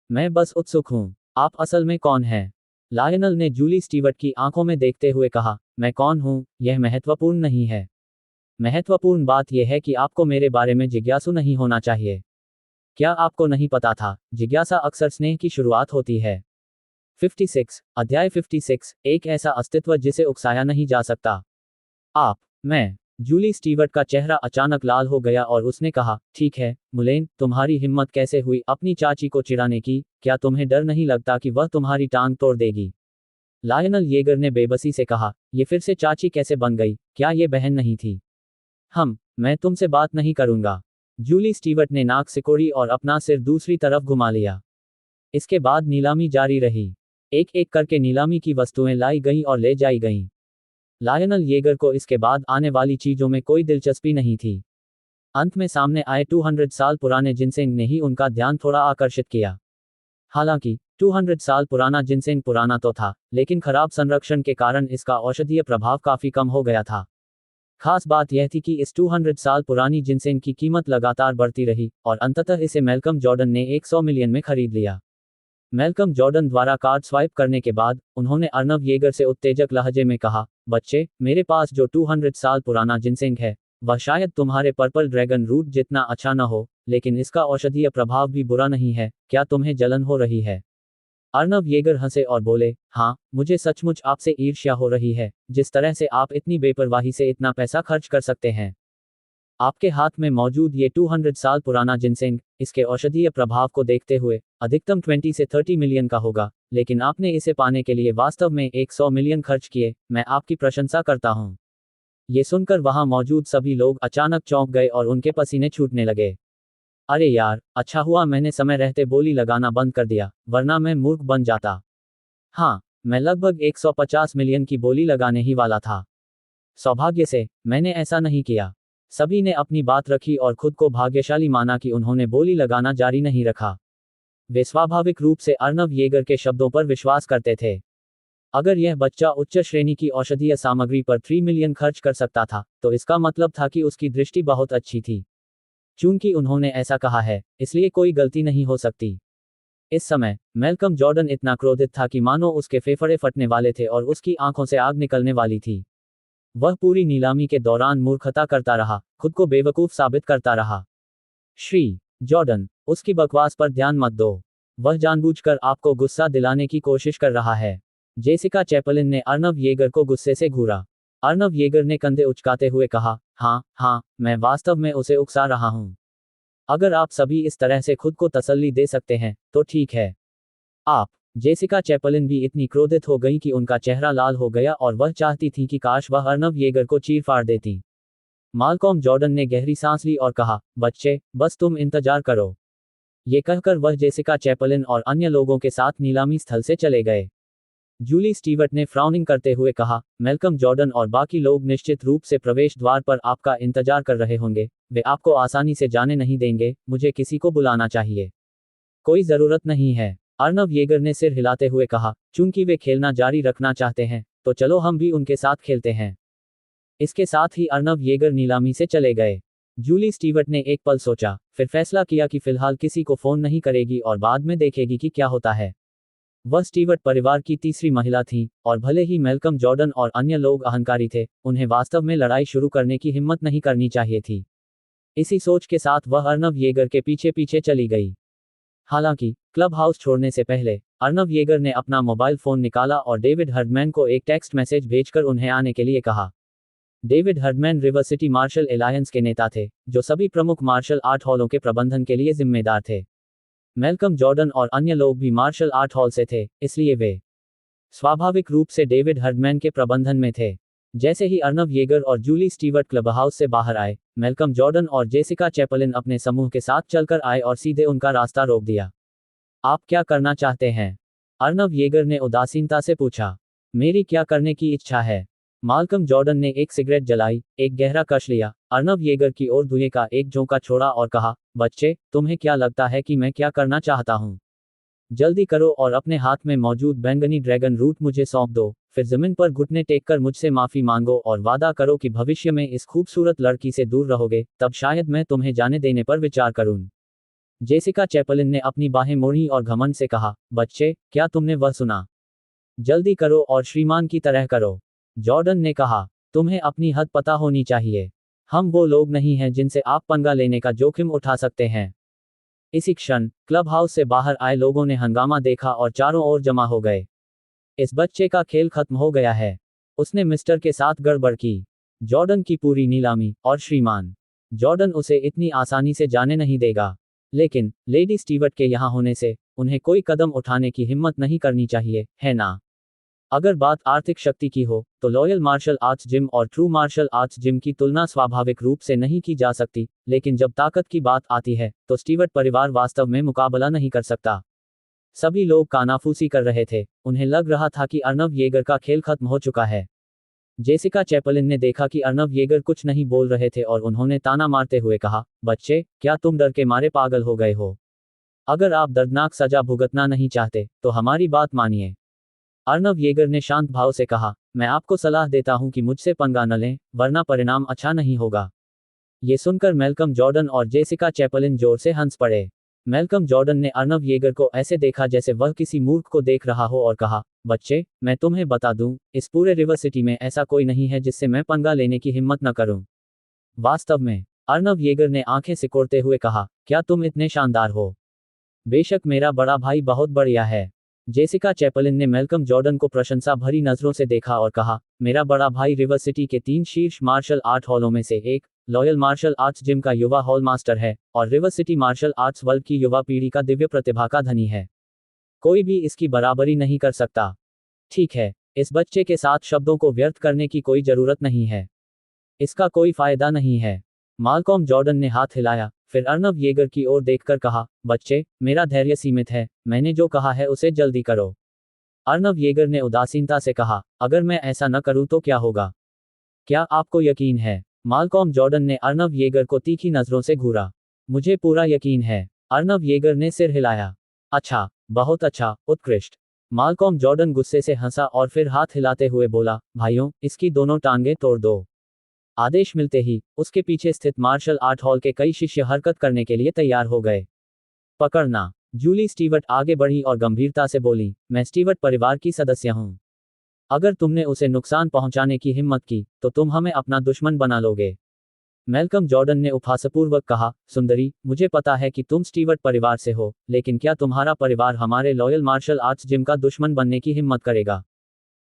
मैं बस उत्सुक हूं, आप असल में कौन हैं? लायनल ने जूली स्टीवर्ट की आंखों में देखते हुए कहा, मैं कौन हूं, यह महत्वपूर्ण नहीं है। महत्वपूर्ण बात यह है कि आपको मेरे बारे में जिज्ञासु नहीं होना चाहिए। क्या आपको नहीं पता था, जिज्ञासा अक्सर स्नेह की शुरुआत होती है। 56, अध्याय 56, एक ऐसा अस्तित्व जिसे उकसाया नहीं जा सकता। मैं जूली स्टीवर्ट का चेहरा अचानक लाल हो गया और उसने कहा, ठीक है मुलेन, तुम्हारी हिम्मत कैसे हुई अपनी चाची को चिढ़ाने की, क्या तुम्हें डर नहीं लगता कि वह तुम्हारी टांग तोड़ देगी? लायनल येगर ने बेबसी से कहा, ये फिर से चाची कैसे बन गई, क्या ये बहन नहीं थी? मैं तुमसे बात नहीं करूंगा। जूली स्टीवर्ट ने नाक सिकोड़ी और अपना सिर दूसरी तरफ घुमा लिया। इसके बाद नीलामी जारी रही। एक एक करके नीलामी की वस्तुएं लाई गईं और ले जाई गईं। लायनल येगर को इसके बाद आने वाली चीजों में कोई दिलचस्पी नहीं थी। अंत में सामने आए 200 साल पुराने जिनसेंग ने ही उनका ध्यान थोड़ा आकर्षित किया। हालांकि 200 साल पुराना जिनसेंग पुराना तो था, लेकिन खराब संरक्षण के कारण इसका औषधीय प्रभाव काफी कम हो गया था। खास बात यह थी कि इस 200 साल पुरानी जिनसेंग की कीमत लगातार बढ़ती रही और अंततः इसे मैल्कम जॉर्डन ने 100 मिलियन में खरीद लिया। मैल्कम जॉर्डन द्वारा कार्ड स्वाइप करने के बाद उन्होंने अर्नव येगर से उत्तेजक लहजे में कहा, बच्चे, मेरे पास जो 200 साल पुराना जिनसेंग है वह शायद तुम्हारे पर्पल ड्रैगन रूट जितना अच्छा न हो, लेकिन इसका औषधीय प्रभाव भी बुरा नहीं है। क्या तुम्हें जलन हो रही है? अर्नव येगर हंसे और बोले, हाँ, मुझे सचमुच आपसे ईर्ष्या हो रही है, जिस तरह से आप इतनी बेपरवाही से इतना पैसा खर्च कर सकते हैं। आपके हाथ में मौजूद ये 200 साल पुराना जिनसेंग, इसके औषधीय प्रभाव को देखते हुए अधिकतम 20 से 30 मिलियन का होगा, लेकिन आपने इसे पाने के लिए वास्तव में 100 मिलियन खर्च किए। मैं आपकी प्रशंसा करता हूँ। ये सुनकर वहां मौजूद सभी लोग अचानक चौंक गए और उनके पसीने छूटने लगे। अरे यार, अच्छा हुआ मैंने समय रहते बोली लगाना बंद कर दिया, वरना मैं मूर्ख बन जाता। हाँ, मैं लगभग 150 मिलियन की बोली लगाने ही वाला था। सौभाग्य से मैंने ऐसा नहीं किया। सभी ने अपनी बात रखी और खुद को भाग्यशाली माना कि उन्होंने बोली लगाना जारी नहीं रखा। वे स्वाभाविक रूप से अर्नव येगर के शब्दों पर विश्वास करते थे। अगर यह बच्चा उच्च श्रेणी की औषधीय सामग्री पर 3 मिलियन खर्च कर सकता था, तो इसका मतलब था कि उसकी दृष्टि बहुत अच्छी थी। चूंकि उन्होंने ऐसा कहा है, इसलिए कोई गलती नहीं हो सकती। इस समय मैल्कम जॉर्डन इतना क्रोधित था कि मानो उसके फेफड़े फटने वाले थे और उसकी आंखों से आग निकलने वाली थी। वह पूरी नीलामी के दौरान मूर्खता करता रहा, खुद को बेवकूफ साबित करता रहा। श्री जॉर्डन, उसकी बकवास पर ध्यान मत दो। वह जानबूझकर आपको गुस्सा दिलाने की कोशिश कर रहा है। जेसिका चैपलिन ने अर्नव येगर को गुस्से से घूरा। अर्नव येगर ने कंधे उचकाते हुए कहा, हाँ, मैं वास्तव में उसे उकसा रहा हूं। अगर आप सभी इस तरह से खुद को तसल्ली दे सकते हैं, तो ठीक है। आप जेसिका चैपलिन भी इतनी क्रोधित हो गई कि उनका चेहरा लाल हो गया और वह चाहती थी कि काश वह अर्नव येगर को चीर फाड़ देती। माल्कॉम जॉर्डन ने गहरी सांस ली और कहा, बच्चे, बस तुम इंतजार करो। ये कहकर वह जेसिका चैपलिन और अन्य लोगों के साथ नीलामी स्थल से चले गए। जूली स्टीवर्ट ने फ्राउनिंग करते हुए कहा, मैल्कम जॉर्डन और बाकी लोग निश्चित रूप से प्रवेश द्वार पर आपका इंतजार कर रहे होंगे। वे आपको आसानी से जाने नहीं देंगे। मुझे किसी को बुलाना चाहिए? कोई जरूरत नहीं है, अर्नव येगर ने सिर हिलाते हुए कहा। चूंकि वे खेलना जारी रखना चाहते हैं, तो चलो हम भी उनके साथ खेलते हैं। इसके साथ ही अर्नव येगर नीलामी से चले गए। जूली स्टीवर्ट ने एक पल सोचा, फिर फैसला किया कि फिलहाल किसी को फोन नहीं करेगी और बाद में देखेगी कि क्या होता है। वह स्टीवर्ट परिवार की तीसरी महिला थी, और भले ही मैल्कम जॉर्डन और अन्य लोग अहंकारी थे, उन्हें वास्तव में लड़ाई शुरू करने की हिम्मत नहीं करनी चाहिए थी। इसी सोच के साथ वह अर्नव येगर के पीछे पीछे चली गई। हालांकि क्लब हाउस छोड़ने से पहले अर्नव येगर ने अपना मोबाइल फोन निकाला और डेविड हर्डमैन को एक टेक्स्ट मैसेज भेजकर उन्हें आने के लिए कहा। David Herdman River city Martial Alliance के नेता थे, जो सभी प्रमुख मार्शल आर्ट हॉलों के प्रबंधन के लिए जिम्मेदार थे। मैल्कम जॉर्डन और अन्य लोग भी मार्शल आर्ट हॉल से थे, इसलिए वे स्वाभाविक रूप से डेविड हर्डमैन के प्रबंधन में थे। जैसे ही अर्नव येगर और जूली स्टीवर्ट क्लब हाउस से बाहर आए, मैल्कम जॉर्डन और जेसिका चैपलिन अपने समूह के साथ चलकर आए और सीधे उनका रास्ता रोक दिया। आप क्या करना चाहते हैं? अर्नव येगर ने उदासीनता से पूछा। मेरी क्या करने की इच्छा है? माल्कम जॉर्डन ने एक सिगरेट जलाई, एक गहरा कश लिया, अर्नव येगर की ओर धुएं का एक झोंका छोड़ा और कहा, बच्चे, तुम्हें क्या लगता है कि मैं क्या करना चाहता हूं? जल्दी करो और अपने हाथ में मौजूद बैंगनी ड्रैगन रूट मुझे सौंप दो, फिर जमीन पर घुटने टेक कर मुझसे माफी मांगो और वादा करो कि भविष्य में इस खूबसूरत लड़की से दूर रहोगे, तब शायद मैं तुम्हें जाने देने पर विचार करूं। जेसिका चैपलिन ने अपनी बाहें मोड़ी और घमंड से कहा, बच्चे, क्या तुमने वह सुना? जल्दी करो और श्रीमान की तरह करो। जॉर्डन ने कहा, तुम्हें अपनी हद पता होनी चाहिए। हम वो लोग नहीं हैं जिनसे आप पंगा लेने का जोखिम उठा सकते हैं। इसी क्षण क्लब हाउस से बाहर आए लोगों ने हंगामा देखा और चारों ओर जमा हो गए। इस बच्चे का खेल खत्म हो गया है। उसने मिस्टर के साथ गड़बड़ की। जॉर्डन की पूरी नीलामी, और श्रीमान जॉर्डन उसे इतनी आसानी से जाने नहीं देगा। लेकिन लेडी स्टीवर्ट के यहाँ होने से उन्हें कोई कदम उठाने की हिम्मत नहीं करनी चाहिए, है ना? अगर बात आर्थिक शक्ति की हो तो लॉयल मार्शल आर्ट्स जिम और ट्रू मार्शल आर्ट्स जिम की तुलना स्वाभाविक रूप से नहीं की जा सकती, लेकिन जब ताकत की बात आती है तो स्टीवर्ट परिवार वास्तव में मुकाबला नहीं कर सकता। सभी लोग कानाफूसी कर रहे थे, उन्हें लग रहा था कि अर्नव येगर का खेल खत्म हो चुका है। जेसिका चैपलिन ने देखा कि अर्नव येगर कुछ नहीं बोल रहे थे और उन्होंने ताना मारते हुए कहा, बच्चे, क्या तुम डर के मारे पागल हो गए हो? अगर आप दर्दनाक सजा भुगतना नहीं चाहते तो हमारी बात मानिए। अर्नव येगर ने शांत भाव से कहा, मैं आपको सलाह देता हूं कि मुझसे पंगा न लें, वरना परिणाम अच्छा नहीं होगा। ये सुनकर मैल्कम जॉर्डन और जेसिका चैपलिन जोर से हंस पड़े। मैल्कम जॉर्डन ने अर्नव येगर को ऐसे देखा जैसे वह किसी मूर्ख को देख रहा हो और कहा, बच्चे, मैं तुम्हें बता दूं, इस पूरे रिवर सिटी में ऐसा कोई नहीं है जिससे मैं पंगा लेने की हिम्मत न करूं। वास्तव में, अर्नव येगर ने आंखें सिकोड़ते हुए कहा, क्या तुम इतने शानदार हो? बेशक मेरा बड़ा भाई बहुत बढ़िया है। जेसिका चैपलिन ने मैल्कम जॉर्डन को प्रशंसा भरी नजरों से देखा और कहा, मेरा बड़ा भाई रिवर सिटी के 3 शीर्ष मार्शल आर्ट हॉलों में से एक, लॉयल मार्शल आर्ट्स जिम का युवा हॉल मास्टर है, और river city martial arts world की युवा पीढ़ी का दिव्य प्रतिभा का धनी है। कोई भी इसकी बराबरी नहीं कर सकता। ठीक है, इस बच्चे के साथ शब्दों को व्यर्थ करने की कोई जरूरत नहीं है। इसका कोई फायदा नहीं है। माल्कॉम जॉर्डन ने हाथ हिलाया, फिर अर्नव येगर की ओर देखकर कहा, बच्चे, मेरा धैर्य सीमित है, मैंने जो कहा है उसे जल्दी करो। अर्नव येगर ने उदासीनता से कहा, अगर मैं ऐसा न करूं तो क्या होगा? क्या आपको यकीन है? माल्कॉम जॉर्डन ने अर्नव येगर को तीखी नजरों से घूरा। मुझे पूरा यकीन है। अर्नव येगर ने सिर हिलाया। अच्छा, बहुत अच्छा, उत्कृष्ट। माल्कॉम जॉर्डन गुस्से से हंसा और फिर हाथ हिलाते हुए बोला, भाइयों, इसकी दोनों टांगें तोड़ दो। आदेश मिलते ही उसके पीछे स्थित मार्शल आर्ट हॉल के कई शिष्य हरकत करने के लिए तैयार हो गए। पकड़ना। जूली स्टीवर्ट आगे बढ़ी और गंभीरता से बोली, मैं स्टीवर्ट परिवार की सदस्य हूं। अगर तुमने उसे नुकसान पहुंचाने की हिम्मत की तो तुम हमें अपना दुश्मन बना लोगे। मैल्कम जॉर्डन ने उपहासपूर्वक कहा, सुंदरी, मुझे पता है कि तुम स्टीवर्ट परिवार से हो, लेकिन क्या तुम्हारा परिवार हमारे लॉयल मार्शल आर्ट्स जिम का दुश्मन बनने की हिम्मत करेगा?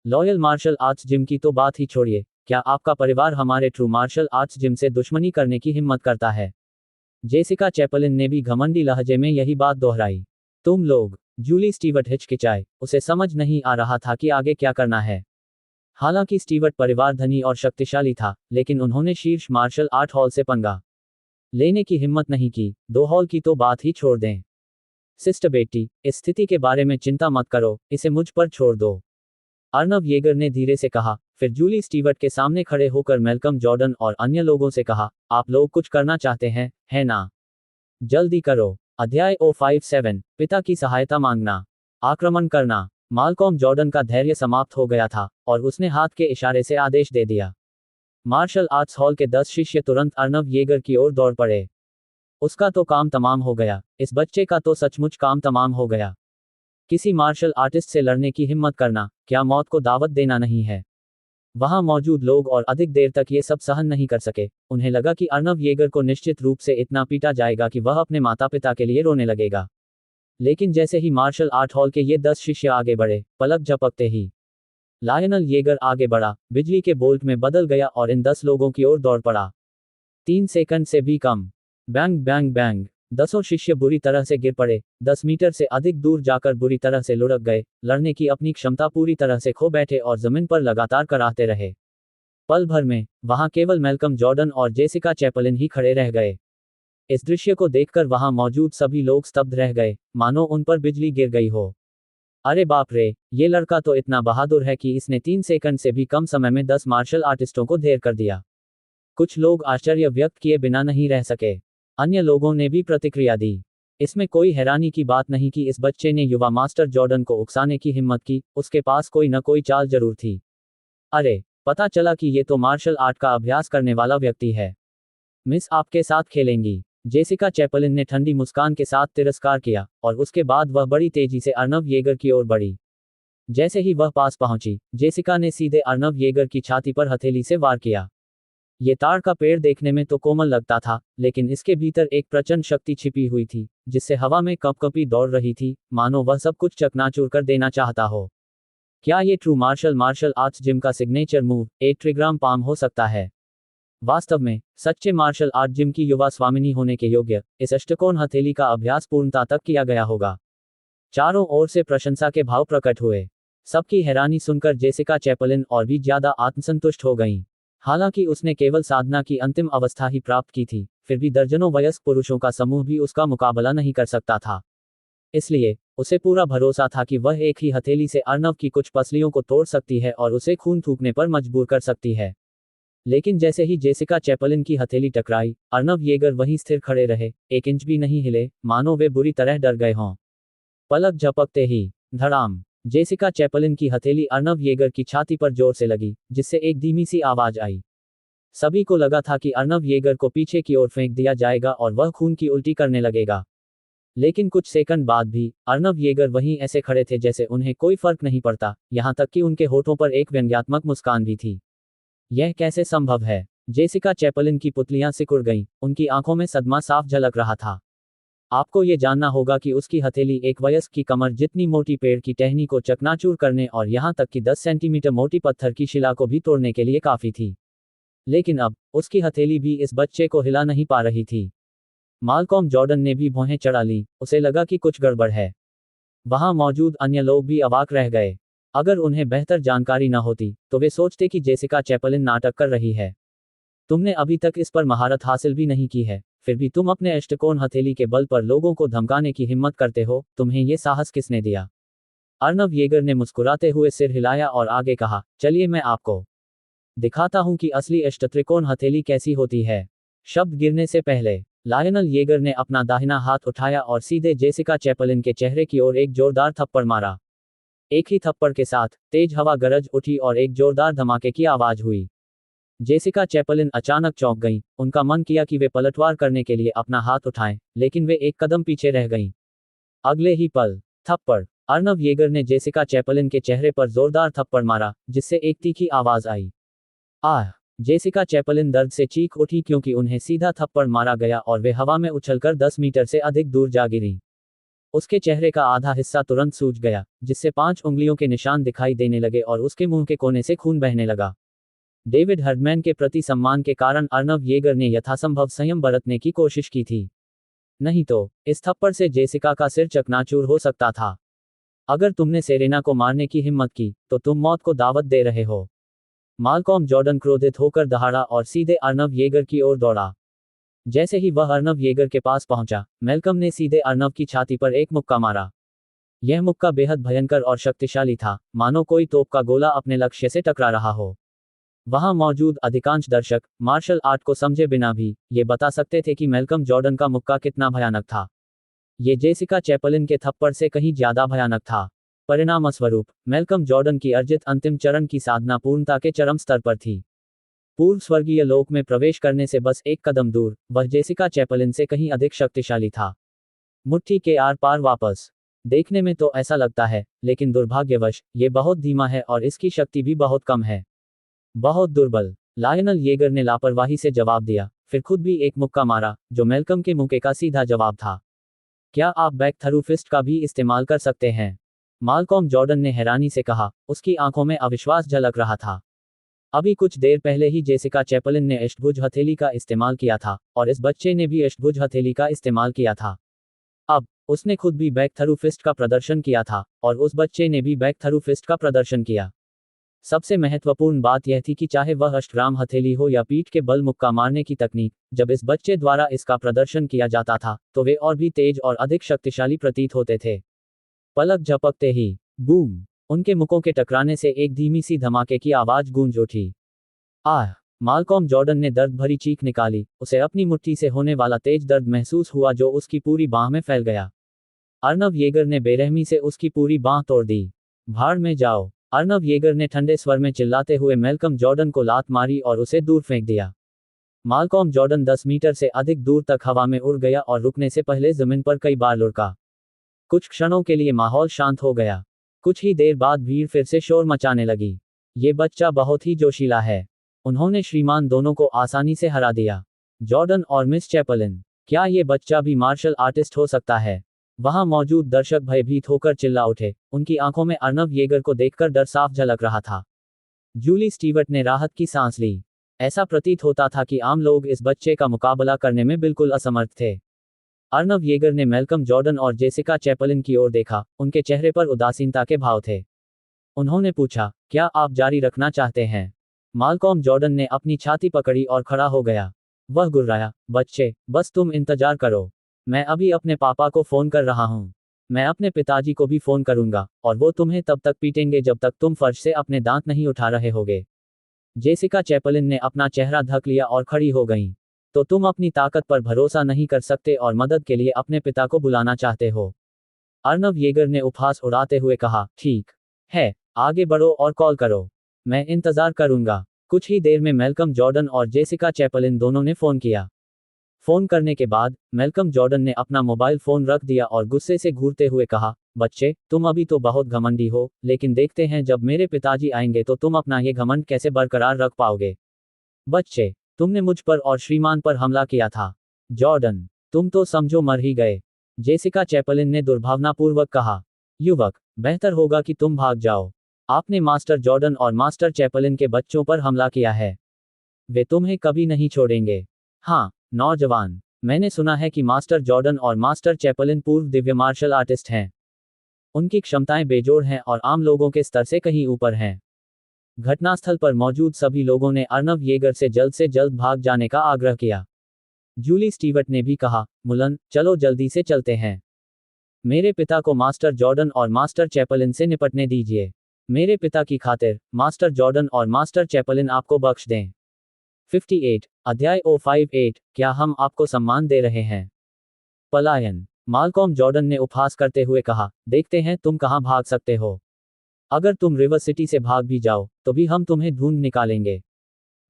लॉयल मार्शल आर्ट्स जिम की तो बात ही छोड़िए, क्या आपका परिवार हमारे ट्रू मार्शल आर्ट्स जिम से दुश्मनी करने की हिम्मत करता है? जेसिका चैपलिन ने भी घमंडी लहजे में यही बात दोहराई। तुम लोग। जूली स्टीवर्ट हिचकिचाए, उसे समझ नहीं आ रहा था कि आगे क्या करना है। हालांकि स्टीवर्ट परिवार धनी और शक्तिशाली था, लेकिन उन्होंने शीर्ष मार्शल आर्ट हॉल से पंगा लेने की हिम्मत नहीं की। 2 हॉल की तो बात ही छोड़ दें। सिस्टर बेटी, इस स्थिति के बारे में चिंता मत करो, इसे मुझ पर छोड़ दो। अर्नव येगर ने धीरे से कहा, फिर जूली स्टीवर्ट के सामने खड़े होकर मैल्कम जॉर्डन और अन्य लोगों से कहा, आप लोग कुछ करना चाहते हैं, है ना? जल्दी करो। अध्याय 057, पिता की सहायता मांगना। आक्रमण करना। माल्कॉम जॉर्डन का धैर्य समाप्त हो गया था और उसने हाथ के इशारे से आदेश दे दिया। मार्शल आर्ट्स हॉल के 10 शिष्य तुरंत अर्नव येगर की ओर दौड़ पड़े। उसका तो काम तमाम हो गया, इस बच्चे का तो सचमुच काम तमाम हो गया। किसी मार्शल आर्टिस्ट से लड़ने की हिम्मत करना, क्या मौत को दावत देना नहीं है? वहां मौजूद लोग और अधिक देर तक ये सब सहन नहीं कर सके। उन्हें लगा कि अर्नव येगर को निश्चित रूप से इतना पीटा जाएगा कि वह अपने माता पिता के लिए रोने लगेगा। लेकिन जैसे ही मार्शल आर्ट हॉल के ये 10 शिष्य आगे बढ़े, पलक झपकते ही लायनल येगर आगे बढ़ा, बिजली के बोल्ट में बदल गया और इन 10 लोगों की ओर दौड़ पड़ा। 3 सेकंड से भी कम। Bang bang bang. 10 शिष्य बुरी तरह से गिर पड़े, 10 मीटर से अधिक दूर जाकर बुरी तरह से लुढ़क गए, लड़ने की अपनी क्षमता पूरी तरह से खो बैठे और जमीन पर लगातार कराहते रहे। पल भर में वहां केवल मैल्कम जॉर्डन और जेसिका चैपलिन ही खड़े रह गए। इस दृश्य को देखकर वहां मौजूद सभी लोग स्तब्ध रह गए, मानो उन पर बिजली गिर गई हो। अरे बाप रे, ये लड़का तो इतना बहादुर है कि इसने 3 सेकंड से भी कम समय में 10 मार्शल आर्टिस्टों को ढेर कर दिया। कुछ लोग आश्चर्य व्यक्त किए बिना नहीं रह सके। अन्य लोगों ने भी प्रतिक्रिया दी। इसमें कोई हैरानी की बात नहीं कि इस बच्चे ने युवा मास्टर जॉर्डन को उकसाने की हिम्मत की, उसके पास कोई न कोई चाल जरूर थी। अरे, पता चला कि ये तो मार्शल आर्ट का अभ्यास करने वाला व्यक्ति है। मिस आपके साथ खेलेंगी। जेसिका चैपलिन ने ठंडी मुस्कान के साथ तिरस्कार किया, और उसके बाद वह बड़ी तेजी से अर्नव येगर की ओर बढ़ी। जैसे ही वह पास पहुंची, जेसिका ने सीधे अर्नव येगर की छाती पर हथेली से वार किया। ये ताड़ का पेड़ देखने में तो कोमल लगता था, लेकिन इसके भीतर एक प्रचंड शक्ति छिपी हुई थी, जिससे हवा में कंपकंपी दौड़ रही थी, मानो वह सब कुछ चकनाचूर कर देना चाहता हो। क्या ये ट्रू मार्शल आर्ट्स जिम का सिग्नेचर मूव, 8 ट्रिग्राम पाम हो सकता है? वास्तव में सच्चे मार्शल आर्ट जिम की युवा स्वामिनी होने के योग्य इस अष्टकोण हथेली का अभ्यास पूर्णता तक किया गया होगा। चारों ओर से प्रशंसा के भाव प्रकट हुए। सबकी हैरानी सुनकर जेसिका चैपलिन और भी ज्यादा आत्मसंतुष्ट हो गईं। हालांकि उसने केवल साधना की अंतिम अवस्था ही प्राप्त की थी, फिर भी दर्जनों वयस्क पुरुषों का समूह भी उसका मुकाबला नहीं कर सकता था। इसलिए उसे पूरा भरोसा था कि वह एक ही हथेली से अर्नव की कुछ पसलियों को तोड़ सकती है और उसे खून थूकने पर मजबूर कर सकती है। लेकिन जैसे ही जेसिका चैपलिन की हथेली टकराई, अर्नव येगर वहीं स्थिर खड़े रहे, 1 इंच भी नहीं हिले, मानो वे बुरी तरह डर गए हों। पलक झपकते ही धड़ाम, जेसिका चैपलिन की हथेली अर्नव येगर की छाती पर जोर से लगी, जिससे एक धीमी सी आवाज आई। सभी को लगा था कि अर्नव येगर को पीछे की ओर फेंक दिया जाएगा और वह खून की उल्टी करने लगेगा। लेकिन कुछ सेकंड बाद भी अर्नव येगर वहीं ऐसे खड़े थे जैसे उन्हें कोई फर्क नहीं पड़ता, यहां तक कि उनके होठों पर एक व्यंग्यात्मक मुस्कान भी थी। यह कैसे संभव है? जेसिका चैपलिन की पुतलियां सिकुड़ गईं, उनकी आंखों में सदमा साफ झलक रहा था। आपको ये जानना होगा कि उसकी हथेली एक वयस्क की कमर जितनी मोटी पेड़ की टहनी को चकनाचूर करने और यहां तक कि 10 सेंटीमीटर मोटी पत्थर की शिला को भी तोड़ने के लिए काफी थी। लेकिन अब उसकी हथेली भी इस बच्चे को हिला नहीं पा रही थी। मालकॉम जॉर्डन ने भी भौहें चढ़ा लीं, उसे लगा कि कुछ गड़बड़ है। वहां मौजूद अन्य लोग भी अवाक रह गए। अगर उन्हें बेहतर जानकारी न होती तो वे सोचते कि जेसिका चैपलिन नाटक कर रही है। तुमने अभी तक इस पर महारत हासिल भी नहीं की है, फिर भी तुम अपने अष्टकोण हथेली के बल पर लोगों को धमकाने की हिम्मत करते हो, तुम्हें ये साहस किसने दिया? अर्नव येगर ने मुस्कुराते हुए सिर हिलाया और आगे कहा, चलिए मैं आपको दिखाता हूं कि असली अष्टत्रिकोण हथेली कैसी होती है। शब्द गिरने से पहले लायनल येगर ने अपना दाहिना हाथ उठाया और सीधे जेसिका चैपलिन के चेहरे की ओर एक जोरदार थप्पड़ मारा। एक ही थप्पड़ के साथ तेज हवा गरज उठी और एक जोरदार धमाके की आवाज हुई। जेसिका चैपलिन अचानक चौंक गईं, उनका मन किया कि वे पलटवार करने के लिए अपना हाथ उठाएं, लेकिन वे एक कदम पीछे रह गईं। अगले ही पल थप्पड़ अर्नव येगर ने जेसिका चैपलिन के चेहरे पर जोरदार थप्पड़ मारा, जिससे एक तीखी आवाज आई। आह! जेसिका चैपलिन दर्द से चीख उठी क्योंकि उन्हें सीधा थप्पड़ मारा गया और वे हवा में उछलकर 10 मीटर से अधिक दूर जा गिरीं। उसके चेहरे का आधा हिस्सा तुरंत सूज गया, जिससे 5 उंगलियों के निशान दिखाई देने लगे और उसके मुंह के कोने से खून बहने लगा। डेविड हर्डमैन के प्रति सम्मान के कारण अर्नव येगर ने यथासंभव संयम बरतने की कोशिश की थी। नहीं तो इस थप्पड़ से जेसिका का सिर चकनाचूर हो सकता था। अगर तुमने सेरेना को मारने की हिम्मत की तो तुम मौत को दावत दे रहे हो। मालकॉम जॉर्डन क्रोधित होकर दहाड़ा और सीधे अर्नव येगर की ओर दौड़ा। जैसे ही वह अर्नव येगर के पास पहुंचा, मैल्कम ने सीधे अर्नव की छाती पर एक मुक्का मारा। यह मुक्का बेहद भयंकर और शक्तिशाली था, मानो कोई तोप का गोला अपने लक्ष्य से टकरा रहा हो। वहां मौजूद अधिकांश दर्शक मार्शल आर्ट को समझे बिना भी ये बता सकते थे कि मैल्कम जॉर्डन का मुक्का कितना भयानक था। ये जेसिका चैपलिन के थप्पड़ से कहीं ज्यादा भयानक था। परिणामस्वरूप मैल्कम जॉर्डन की अर्जित अंतिम चरण की साधना पूर्णता के चरम स्तर पर थी। पूर्व स्वर्गीय लोक में प्रवेश करने से बस एक कदम दूर, वह जेसिका चैपलिन से कहीं अधिक शक्तिशाली था। मुट्ठी के आर पार वापस देखने में तो ऐसा लगता है, लेकिन दुर्भाग्यवश ये बहुत धीमा है और इसकी शक्ति भी बहुत कम है। बहुत दुर्बल, लायनल येगर ने लापरवाही से जवाब दिया, फिर खुद भी एक मुक्का मारा, जो मैल्कम के मुक्के का सीधा जवाब था। क्या आप बैक थ्रू फिस्ट का भी इस्तेमाल कर सकते हैं? मालकॉम जॉर्डन ने हैरानी से कहा, उसकी आंखों में अविश्वास झलक रहा था। अभी कुछ देर पहले ही जेसिका चैपलिन ने अष्टभुज हथेली का इस्तेमाल किया था, और इस बच्चे ने भी अष्टभुज हथेली का इस्तेमाल किया था। अब उसने खुद भी बैक थ्रू फिस्ट का प्रदर्शन किया था, और उस बच्चे ने भी बैक थ्रू फिस्ट का प्रदर्शन किया। सबसे महत्वपूर्ण बात यह थी कि चाहे वह अष्टग्राम हथेली हो या पीठ के बल मुक्का मारने की तकनीक, जब इस बच्चे द्वारा इसका प्रदर्शन किया जाता था तो वे और भी तेज और अधिक शक्तिशाली प्रतीत होते थे। पलक झपकते ही बूम, उनके मुखों के टकराने से एक धीमी सी धमाके की आवाज गूंज उठी। आह! मालकॉम जॉर्डन ने दर्द भरी चीख निकाली, उसे अपनी मुट्ठी से होने वाला तेज दर्द महसूस हुआ जो उसकी पूरी बांह में फैल गया। अर्नव येगर ने बेरहमी से उसकी पूरी बांह तोड़ दी। भाड़ में जाओ, अर्नव येगर ने ठंडे स्वर में चिल्लाते हुए मैल्कम जॉर्डन को लात मारी और उसे दूर फेंक दिया। मालकॉम जॉर्डन 10 मीटर से अधिक दूर तक हवा में उड़ गया और रुकने से पहले जमीन पर कई बार लुढ़का। कुछ क्षणों के लिए माहौल शांत हो गया। कुछ ही देर बाद भीड़ फिर से शोर मचाने लगी। ये बच्चा बहुत ही जोशीला है। उन्होंने श्रीमान दोनों को आसानी से हरा दिया। जॉर्डन और मिस चैपलिन, क्या ये बच्चा भी मार्शल आर्टिस्ट हो सकता है? वहां मौजूद दर्शक भयभीत होकर चिल्ला उठे, उनकी आंखों में अर्नव येगर को देखकर डर साफ झलक रहा था। जूली स्टीवर्ट ने राहत की सांस ली। ऐसा प्रतीत होता था कि आम लोग इस बच्चे का मुकाबला करने में बिल्कुल असमर्थ थे। अर्नव येगर ने मैल्कम जॉर्डन और जेसिका चैपलिन की ओर देखा, उनके चेहरे पर उदासीनता के भाव थे। उन्होंने पूछा, क्या आप जारी रखना चाहते हैं? माल्कॉम जॉर्डन ने अपनी छाती पकड़ी और खड़ा हो गया। वह गुर्राया, बच्चे, बस तुम इंतजार करो। मैं अभी अपने पापा को फोन कर रहा हूँ। मैं अपने पिताजी को भी फोन करूंगा, और वो तुम्हें तब तक पीटेंगे जब तक तुम फर्श से अपने दांत नहीं उठा रहे होगे। जेसिका चैपलिन ने अपना चेहरा ढक लिया और खड़ी हो गईं। तो तुम अपनी ताकत पर भरोसा नहीं कर सकते और मदद के लिए अपने पिता को बुलाना चाहते हो? अर्नव येगर ने उपहास उड़ाते हुए कहा, ठीक है, आगे बढ़ो और कॉल करो। मैं इंतजार करूंगा। कुछ ही देर में मैल्कम जॉर्डन और जेसिका चैपलिन दोनों ने फोन किया। फोन करने के बाद मैल्कम जॉर्डन ने अपना मोबाइल फोन रख दिया और गुस्से से घूरते हुए कहा, बच्चे, तुम अभी तो बहुत घमंडी हो, लेकिन देखते हैं जब मेरे पिताजी आएंगे तो तुम अपना ये घमंड कैसे बरकरार रख पाओगे। बच्चे, तुमने मुझ पर और श्रीमान पर हमला किया था। जॉर्डन, तुम तो समझो मर ही गए। जेसिका चैपलिन ने दुर्भावनापूर्वक कहा। युवक, बेहतर होगा कि तुम भाग जाओ। आपने मास्टर जॉर्डन और मास्टर चैपलिन के बच्चों पर हमला किया है। वे तुम्हें कभी नहीं छोड़ेंगे। हाँ, नौजवान, मैंने सुना है कि मास्टर जॉर्डन और मास्टर चैपलिन पूर्व दिव्य मार्शल आर्टिस्ट हैं। उनकी क्षमताएं बेजोड़ हैं और आम लोगों के स्तर से कहीं ऊपर हैं। घटनास्थल पर मौजूद सभी लोगों ने अर्नव येगर से जल्द भाग जाने का आग्रह किया। जूली स्टीवर्ट ने भी कहा, मुलन, चलो जल्दी से चलते हैं। मेरे पिता को मास्टर जॉर्डन और मास्टर चैपलिन से निपटने दीजिए। मेरे पिता की खातिर, मास्टर जॉर्डन और मास्टर चैपलिन आपको बख्श दें। 58, अध्याय 058, क्या हम आपको सम्मान दे रहे हैं? पलायन। माल्कॉम जॉर्डन ने उपहास करते हुए कहा, देखते हैं तुम कहां भाग सकते हो। अगर तुम रिवर सिटी से भाग भी जाओ, तो भी हम तुम्हें ढूंढ निकालेंगे।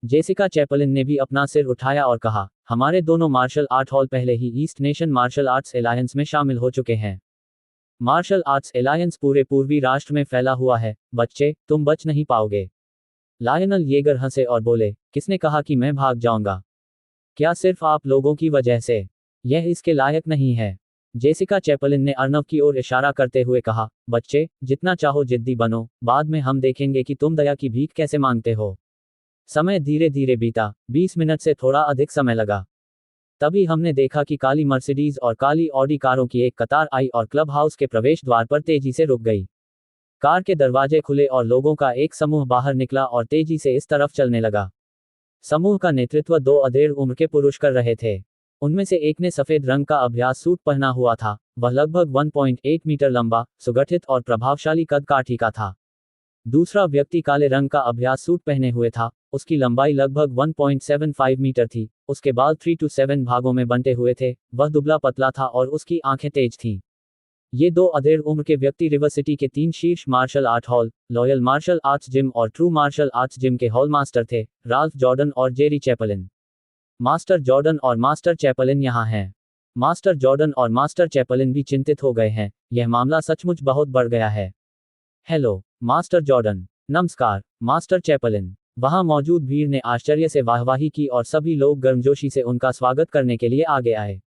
जेसिका चैपलिन ने भी अपना सिर उठाया और कहा, हमारे दोनों मार्शल आर्ट हॉल पहले ही East Nation Martial Arts Alliance में शामिल हो चुके हैं। मार्शल आर्ट्स एलायंस पूरे पूर्वी राष्ट्र में फैला हुआ है। बच्चे, तुम बच नहीं पाओगे। लायनल येगर हंसे और बोले, किसने कहा कि मैं भाग जाऊंगा? क्या सिर्फ आप लोगों की वजह से? यह इसके लायक नहीं है। जेसिका चैपलिन ने अर्नव की ओर इशारा करते हुए कहा, बच्चे, जितना चाहो जिद्दी बनो, बाद में हम देखेंगे कि तुम दया की भीख कैसे मांगते हो। समय धीरे धीरे बीता, 20 मिनट से थोड़ा अधिक समय लगा। तभी हमने देखा कि काली मर्सिडीज और काली ऑडी कारों की एक कतार आई और क्लब हाउस के प्रवेश द्वार पर तेजी से रुक गई। कार के दरवाजे खुले और लोगों का एक समूह बाहर निकला और तेजी से इस तरफ चलने लगा। समूह का नेतृत्व 2 अधेड़ उम्र के पुरुष कर रहे थे। उनमें से एक ने सफेद रंग का अभ्यास सूट पहना हुआ था। वह लगभग 1.8 मीटर लंबा, सुगठित और प्रभावशाली कद काठी का था। दूसरा व्यक्ति काले रंग का अभ्यास सूट पहने हुए था। उसकी लंबाई लगभग 1.75 मीटर थी। उसके बाल 3 to 7 भागों में बंटे हुए थे। वह दुबला पतला था और उसकी आंखें तेज थीं। ये 2 अधेड़ उम्र के व्यक्ति रिवर सिटी के 3 शीर्ष martial art hall, loyal martial arts gym और ट्रू मार्शल आर्ट्स जिम के हॉल मास्टर थे, राल्फ जॉर्डन और जेरी चैपलिन। मास्टर जॉर्डन और मास्टर चैपलिन यहाँ हैं। मास्टर जॉर्डन और मास्टर चैपलिन भी चिंतित हो गए हैं। यह मामला सचमुच बहुत बढ़ गया है। Hello, master Jordan. नमस्कार, मास्टर चैपलिन। वहां मौजूद भीड़ ने आश्चर्य से वाहवाही की और सभी लोग गर्मजोशी से उनका स्वागत करने के लिए आगे आए।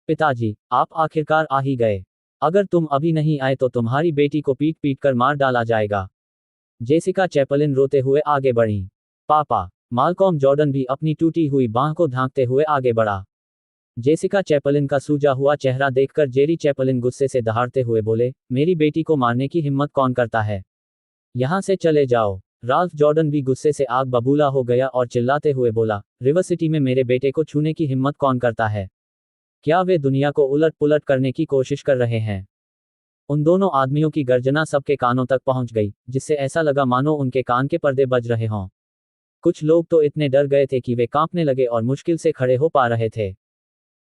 पिताजी, आप आखिरकार आ ही गए। अगर तुम अभी नहीं आए तो तुम्हारी बेटी को पीट पीट कर मार डाला जाएगा। जेसिका चैपलिन रोते हुए आगे बढ़ी। पापा। माल्कॉम जॉर्डन भी अपनी टूटी हुई बांह को ढांकते हुए आगे बढ़ा। जेसिका चैपलिन का सूजा हुआ चेहरा देखकर जेरी चैपलिन गुस्से से दहाड़ते हुए बोले, मेरी बेटी को मारने की हिम्मत कौन करता है? यहां से चले जाओ। राल्फ जॉर्डन भी गुस्से से आग बबूला हो गया और चिल्लाते हुए बोला, रिवर सिटी में मेरे बेटे को छूने की हिम्मत कौन करता है? क्या वे दुनिया को उलट पुलट करने की कोशिश कर रहे हैं? उन दोनों आदमियों की गर्जना सबके कानों तक पहुंच गई, जिससे ऐसा लगा मानो उनके कान के पर्दे बज रहे हों। कुछ लोग तो इतने डर गए थे कि वे कांपने लगे और मुश्किल से खड़े हो पा रहे थे।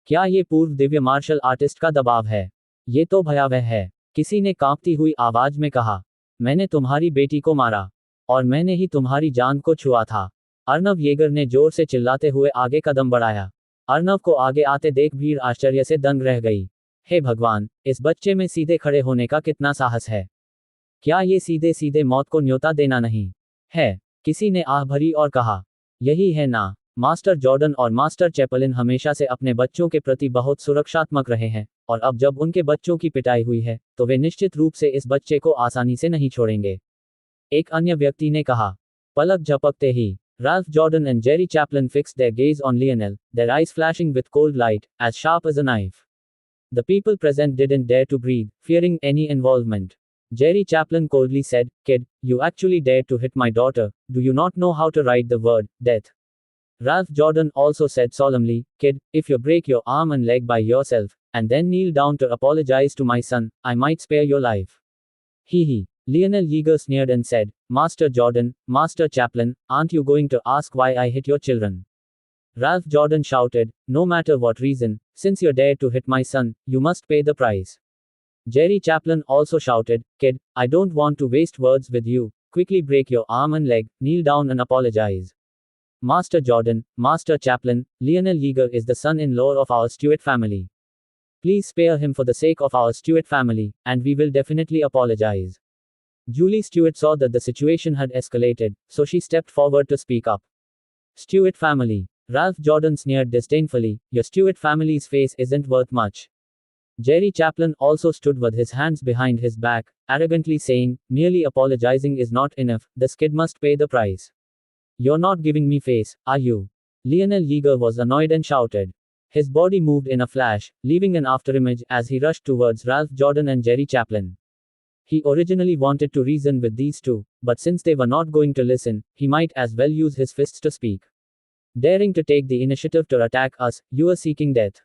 क्या ये पूर्व दिव्य मार्शल आर्टिस्ट का दबाव है? ये तो भयावह है। किसी ने कांपती हुई आवाज में कहा, मैंने तुम्हारी बेटी को मारा, और मैंने ही तुम्हारी जान को छुआ था। अर्नव येगर ने जोर से चिल्लाते हुए आगे कदम बढ़ाया। अर्नव को आगे आते देख भीड़ आश्चर्य से दंग रह गई। हे भगवान, इस बच्चे में सीधे खड़े होने का कितना साहस है। क्या ये सीधे सीधे मौत को न्योता देना नहीं है? किसी ने आह भरी और कहा, यही है ना। मास्टर जॉर्डन और मास्टर चैपलिन हमेशा से अपने बच्चों के प्रति बहुत सुरक्षात्मक रहे हैं, और अब जब उनके बच्चों की पिटाई हुई है, तो वे निश्चित रूप से इस बच्चे को आसानी से नहीं छोड़ेंगे। एक अन्य व्यक्ति ने कहा। पलक झपकते ही Ralph Jordan and Jerry Chaplin fixed their gaze on Lionel, their eyes flashing with cold light, as sharp as a knife. The people present didn't dare to breathe, fearing any involvement. Jerry Chaplin coldly said, "Kid, you actually dared to hit my daughter. Do you not know how to write the word, death?" Ralph Jordan also said solemnly, "Kid, if you break your arm and leg by yourself, and then kneel down to apologize to my son, I might spare your life." Hee. Lionel Yeager sneered and said, "Master Jordan, Master Chaplin, aren't you going to ask why I hit your children?" Ralph Jordan shouted, "No matter what reason, since you dared to hit my son, you must pay the price." Jerry Chaplin also shouted, "Kid, I don't want to waste words with you. Quickly break your arm and leg, kneel down and apologize." "Master Jordan, Master Chaplin, Lionel Yeager is the son-in-law of our Stewart family. Please spare him for the sake of our Stewart family, and we will definitely apologize." Julie Stewart saw that the situation had escalated, so she stepped forward to speak up. "Stewart family." Ralph Jordan sneered disdainfully, "Your Stewart family's face isn't worth much." Jerry Chaplin also stood with his hands behind his back, arrogantly saying, "Merely apologizing is not enough, this kid must pay the price." "You're not giving me face, are you?" Lionel Yeager was annoyed and shouted. His body moved in a flash, leaving an afterimage as he rushed towards Ralph Jordan and Jerry Chaplin. He originally wanted to reason with these two, but since they were not going to listen, he might as well use his fists to speak. "Daring to take the initiative to attack us, you are seeking death."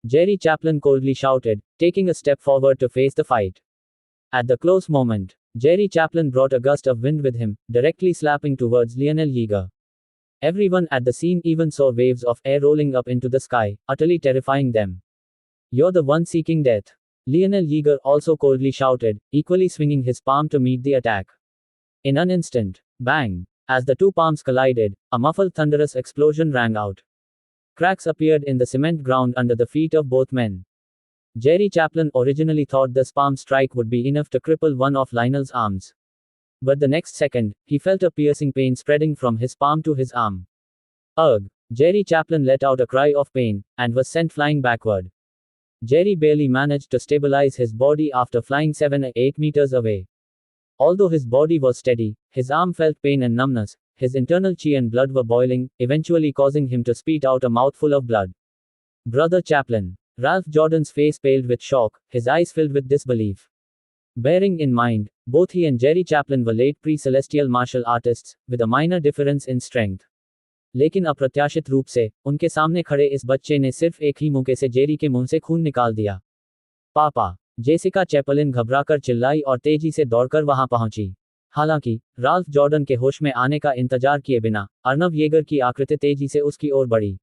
Jerry Chaplin coldly shouted, taking a step forward to face the fight. At the close moment, Jerry Chaplin brought a gust of wind with him, directly slapping towards Lionel Yeager. Everyone at the scene even saw waves of air rolling up into the sky, utterly terrifying them. "You're the one seeking death." Lionel Yeager also coldly shouted, equally swinging his palm to meet the attack. In an instant, bang! As the two palms collided, a muffled thunderous explosion rang out. Cracks appeared in the cement ground under the feet of both men. Jerry Chaplin originally thought this palm strike would be enough to cripple one of Lionel's arms. But the next second, he felt a piercing pain spreading from his palm to his arm. Ugh! Jerry Chaplin let out a cry of pain, and was sent flying backward. Jerry barely managed to stabilize his body after flying 7 or 8 meters away. Although his body was steady, his arm felt pain and numbness, his internal chi and blood were boiling, eventually causing him to spit out a mouthful of blood. "Brother Chaplin." Ralph Jordan's face paled with shock, his eyes filled with disbelief. Bearing in mind, both he and Jerry Chaplin were late pre-celestial martial artists, with a minor difference in strength. लेकिन अप्रत्याशित रूप से, उनके सामने खड़े इस बच्चे ने सिर्फ एक ही मौके से जेरी के मुंह से खून निकाल दिया। "पापा!" जेसिका चैपलिन घबराकर चिल्लाई और तेजी से दौड़कर वहां पहुंची। हालांकि, राल्फ जॉर्डन के होश में आने का इंतजार किए बिना, अर्नव येगर की आकृति तेजी से उसकी ओर बढ़ी।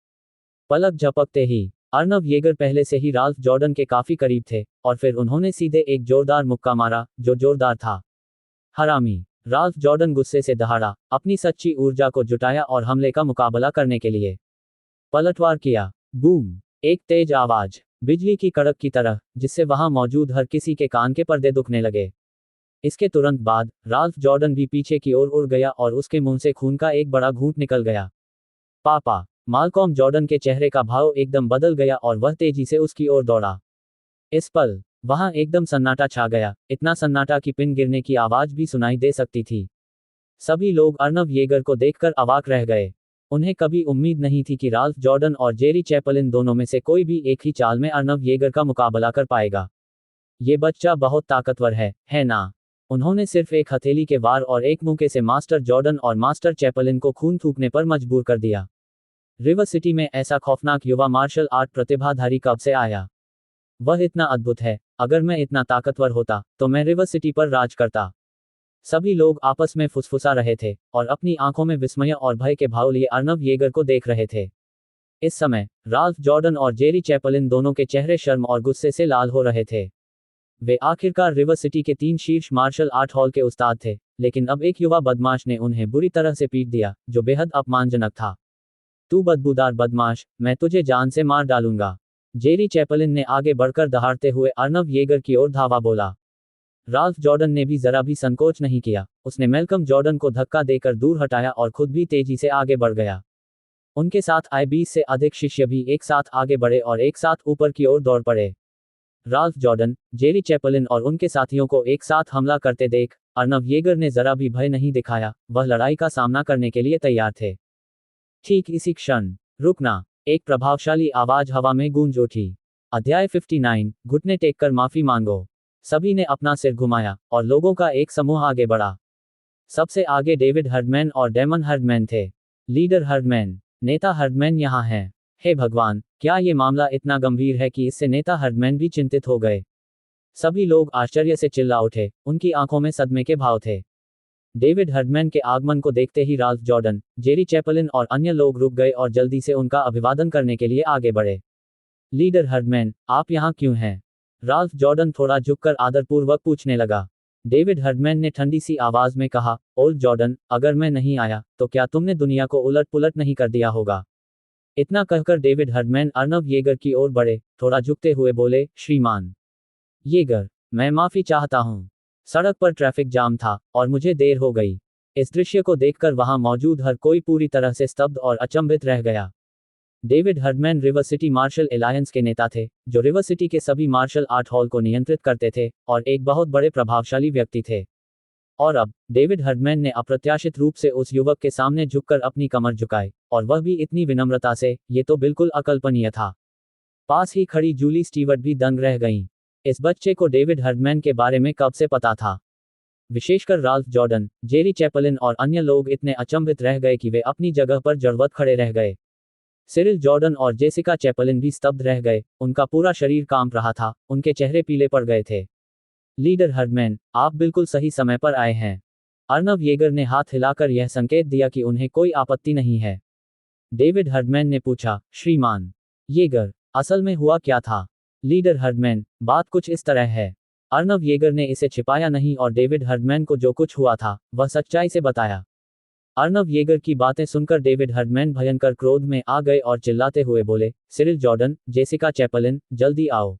पलक झपकते ही, अर्नव येगर पहले से ही राल्फ जॉर्डन के काफी करीब थे, और फिर उन्होंने सीधे एक जोरदार मुक्का मारा, जो जोरदार था। "हरामी!" राल्फ जॉर्डन गुस्से से दहाड़ा, अपनी सच्ची ऊर्जा को जुटाया और हमले का मुकाबला करने के लिए पलटवार किया। बूम! एक तेज आवाज, बिजली की कड़क की तरह, जिससे वहां मौजूद हर किसी के कान के पर्दे दुखने लगे। इसके तुरंत बाद, राल्फ जॉर्डन भी पीछे की ओर उड़ गया और उसके मुंह से खून का एक बड़ा घूंट निकल गया। "पापा!" मालकॉम जॉर्डन के चेहरे का भाव एकदम बदल गया और वह तेजी से उसकी ओर दौड़ा। इस पल, वहां एकदम सन्नाटा छा गया, इतना सन्नाटा कि पिन गिरने की आवाज भी सुनाई दे सकती थी। सभी लोग अर्नव येगर को देखकर अवाक रह गए। उन्हें कभी उम्मीद नहीं थी कि राल्फ जॉर्डन और जेरी चैपलिन दोनों में से कोई भी एक ही चाल में अर्नव येगर का मुकाबला कर पाएगा। "ये बच्चा बहुत ताकतवर है ना?" उन्होंने सिर्फ एक हथेली के वार और एक मुक्के से मास्टर जॉर्डन और मास्टर चैपलिन को खून थूकने पर मजबूर कर दिया। रिवर सिटी में ऐसा खौफनाक युवा मार्शल आर्ट प्रतिभाधारी कब से आया? वह इतना अद्भुत है, अगर मैं इतना ताकतवर होता, तो मैं रिवर सिटी पर राज करता। सभी लोग आपस में फुसफुसा रहे थे, और अपनी आंखों में विस्मय और भय के भाव लिए अर्नव येगर को देख रहे थे। इस समय, राल्फ जॉर्डन और जेरी चैपलिन दोनों के चेहरे शर्म और गुस्से से लाल हो रहे थे। वे आखिरकार रिवर सिटी के 3 शीर्ष मार्शल आर्ट हॉल के उस्ताद थे, लेकिन अब एक युवा बदमाश ने उन्हें बुरी तरह से पीट दिया, जो बेहद अपमानजनक था। "तू बदबूदार बदमाश, मैं तुझे जान से मार डालूंगा।" जेरी चैपलिन ने आगे बढ़कर दहाड़ते हुए अर्नव येगर की ओर धावा बोला। राल्फ जॉर्डन ने भी जरा भी संकोच नहीं किया, उसने मैल्कम जॉर्डन को धक्का देकर दूर हटाया और खुद भी तेजी से आगे बढ़ गया। उनके साथ आए 20 से अधिक शिष्य भी एक साथ आगे बढ़े और एक साथ ऊपर की ओर दौड़ पड़े। राल्फ जॉर्डन, जेरी चैपलिन और उनके साथियों को एक साथ हमला करते देख, अर्नव येगर ने जरा भी भय नहीं दिखाया, वह लड़ाई का सामना करने के लिए तैयार थे। ठीक इसी क्षण, रुकना, एक प्रभावशाली आवाज हवा में गूंज उठी। अध्याय 59, घुटने टेककर माफी मांगो। सभी ने अपना सिर घुमाया, और लोगों का एक समूह आगे बढ़ा। सबसे आगे डेविड हर्डमैन और डेमन हर्डमैन थे। लीडर हर्डमैन, नेता हर्डमैन यहाँ हैं। हे भगवान, क्या ये मामला इतना गंभीर है कि इससे नेता हर्डमैन भी चिंतित हो गए। सभी लोग आश्चर्य से चिल्ला उठे, उनकी आंखों में सदमे के भाव थे। डेविड हर्डमैन के आगमन को देखते ही राल्फ जॉर्डन, जेरी चैपलिन और अन्य लोग रुक गए और जल्दी से उनका अभिवादन करने के लिए आगे बढ़े। लीडर हर्डमैन, आप यहाँ क्यों हैं? राल्फ जॉर्डन थोड़ा झुककर आदरपूर्वक पूछने लगा। डेविड हर्डमैन ने ठंडी सी आवाज में कहा, ओल्ड जॉर्डन, अगर मैं नहीं आया तो क्या तुमने दुनिया को उलट पुलट नहीं कर दिया होगा? इतना कहकर डेविड हर्डमैन अर्नव येगर की ओर बढ़े, थोड़ा झुकते हुए बोले, श्रीमान येगर, मैं माफी चाहता हूँ। सड़क पर ट्रैफिक जाम था, और मुझे देर हो गई। इस दृश्य को देखकर वहां मौजूद हर कोई पूरी तरह से स्तब्ध और अचंभित रह गया। David Herdman River city Martial Alliance के नेता थे, जो रिवर सिटी के सभी मार्शल आर्ट हॉल को नियंत्रित करते थे, और एक बहुत बड़े प्रभावशाली व्यक्ति थे। और अब डेविड हर्डमैन ने अप्रत्याशित रूप से उस युवक के सामने झुककर अपनी कमर झुकाई, और वह भी इतनी विनम्रता से, ये तो बिल्कुल अकल्पनीय था। पास ही खड़ी जूली स्टीवर्ट भी दंग रह गईं। इस बच्चे को डेविड हर्डमैन के बारे में कब से पता था? विशेषकर राल्फ जॉर्डन, जेरी चैपलिन और अन्य लोग इतने अचंभित रह गए कि वे अपनी जगह पर जड़वत खड़े रह गए। सिरिल जॉर्डन और जेसिका चैपलिन भी स्तब्ध रह गए, उनका पूरा शरीर कांप रहा था, उनके चेहरे पीले पड़ गए थे। लीडर हर्डमैन, आप बिल्कुल सही समय पर आए हैं। अर्नव येगर ने हाथ हिलाकर यह संकेत दिया कि उन्हें कोई आपत्ति नहीं है। डेविड हर्डमैन ने पूछा, श्रीमान येगर, असल में हुआ क्या था? लीडर हर्डमैन, बात कुछ इस तरह है। अर्नव येगर ने इसे छिपाया नहीं और डेविड हर्डमैन को जो कुछ हुआ था, वह सच्चाई से बताया। अर्नव येगर की बातें सुनकर डेविड हर्डमैन भयंकर क्रोध में आ गए और चिल्लाते हुए बोले, सिरिल जॉर्डन, जेसिका चैपलिन, जल्दी आओ।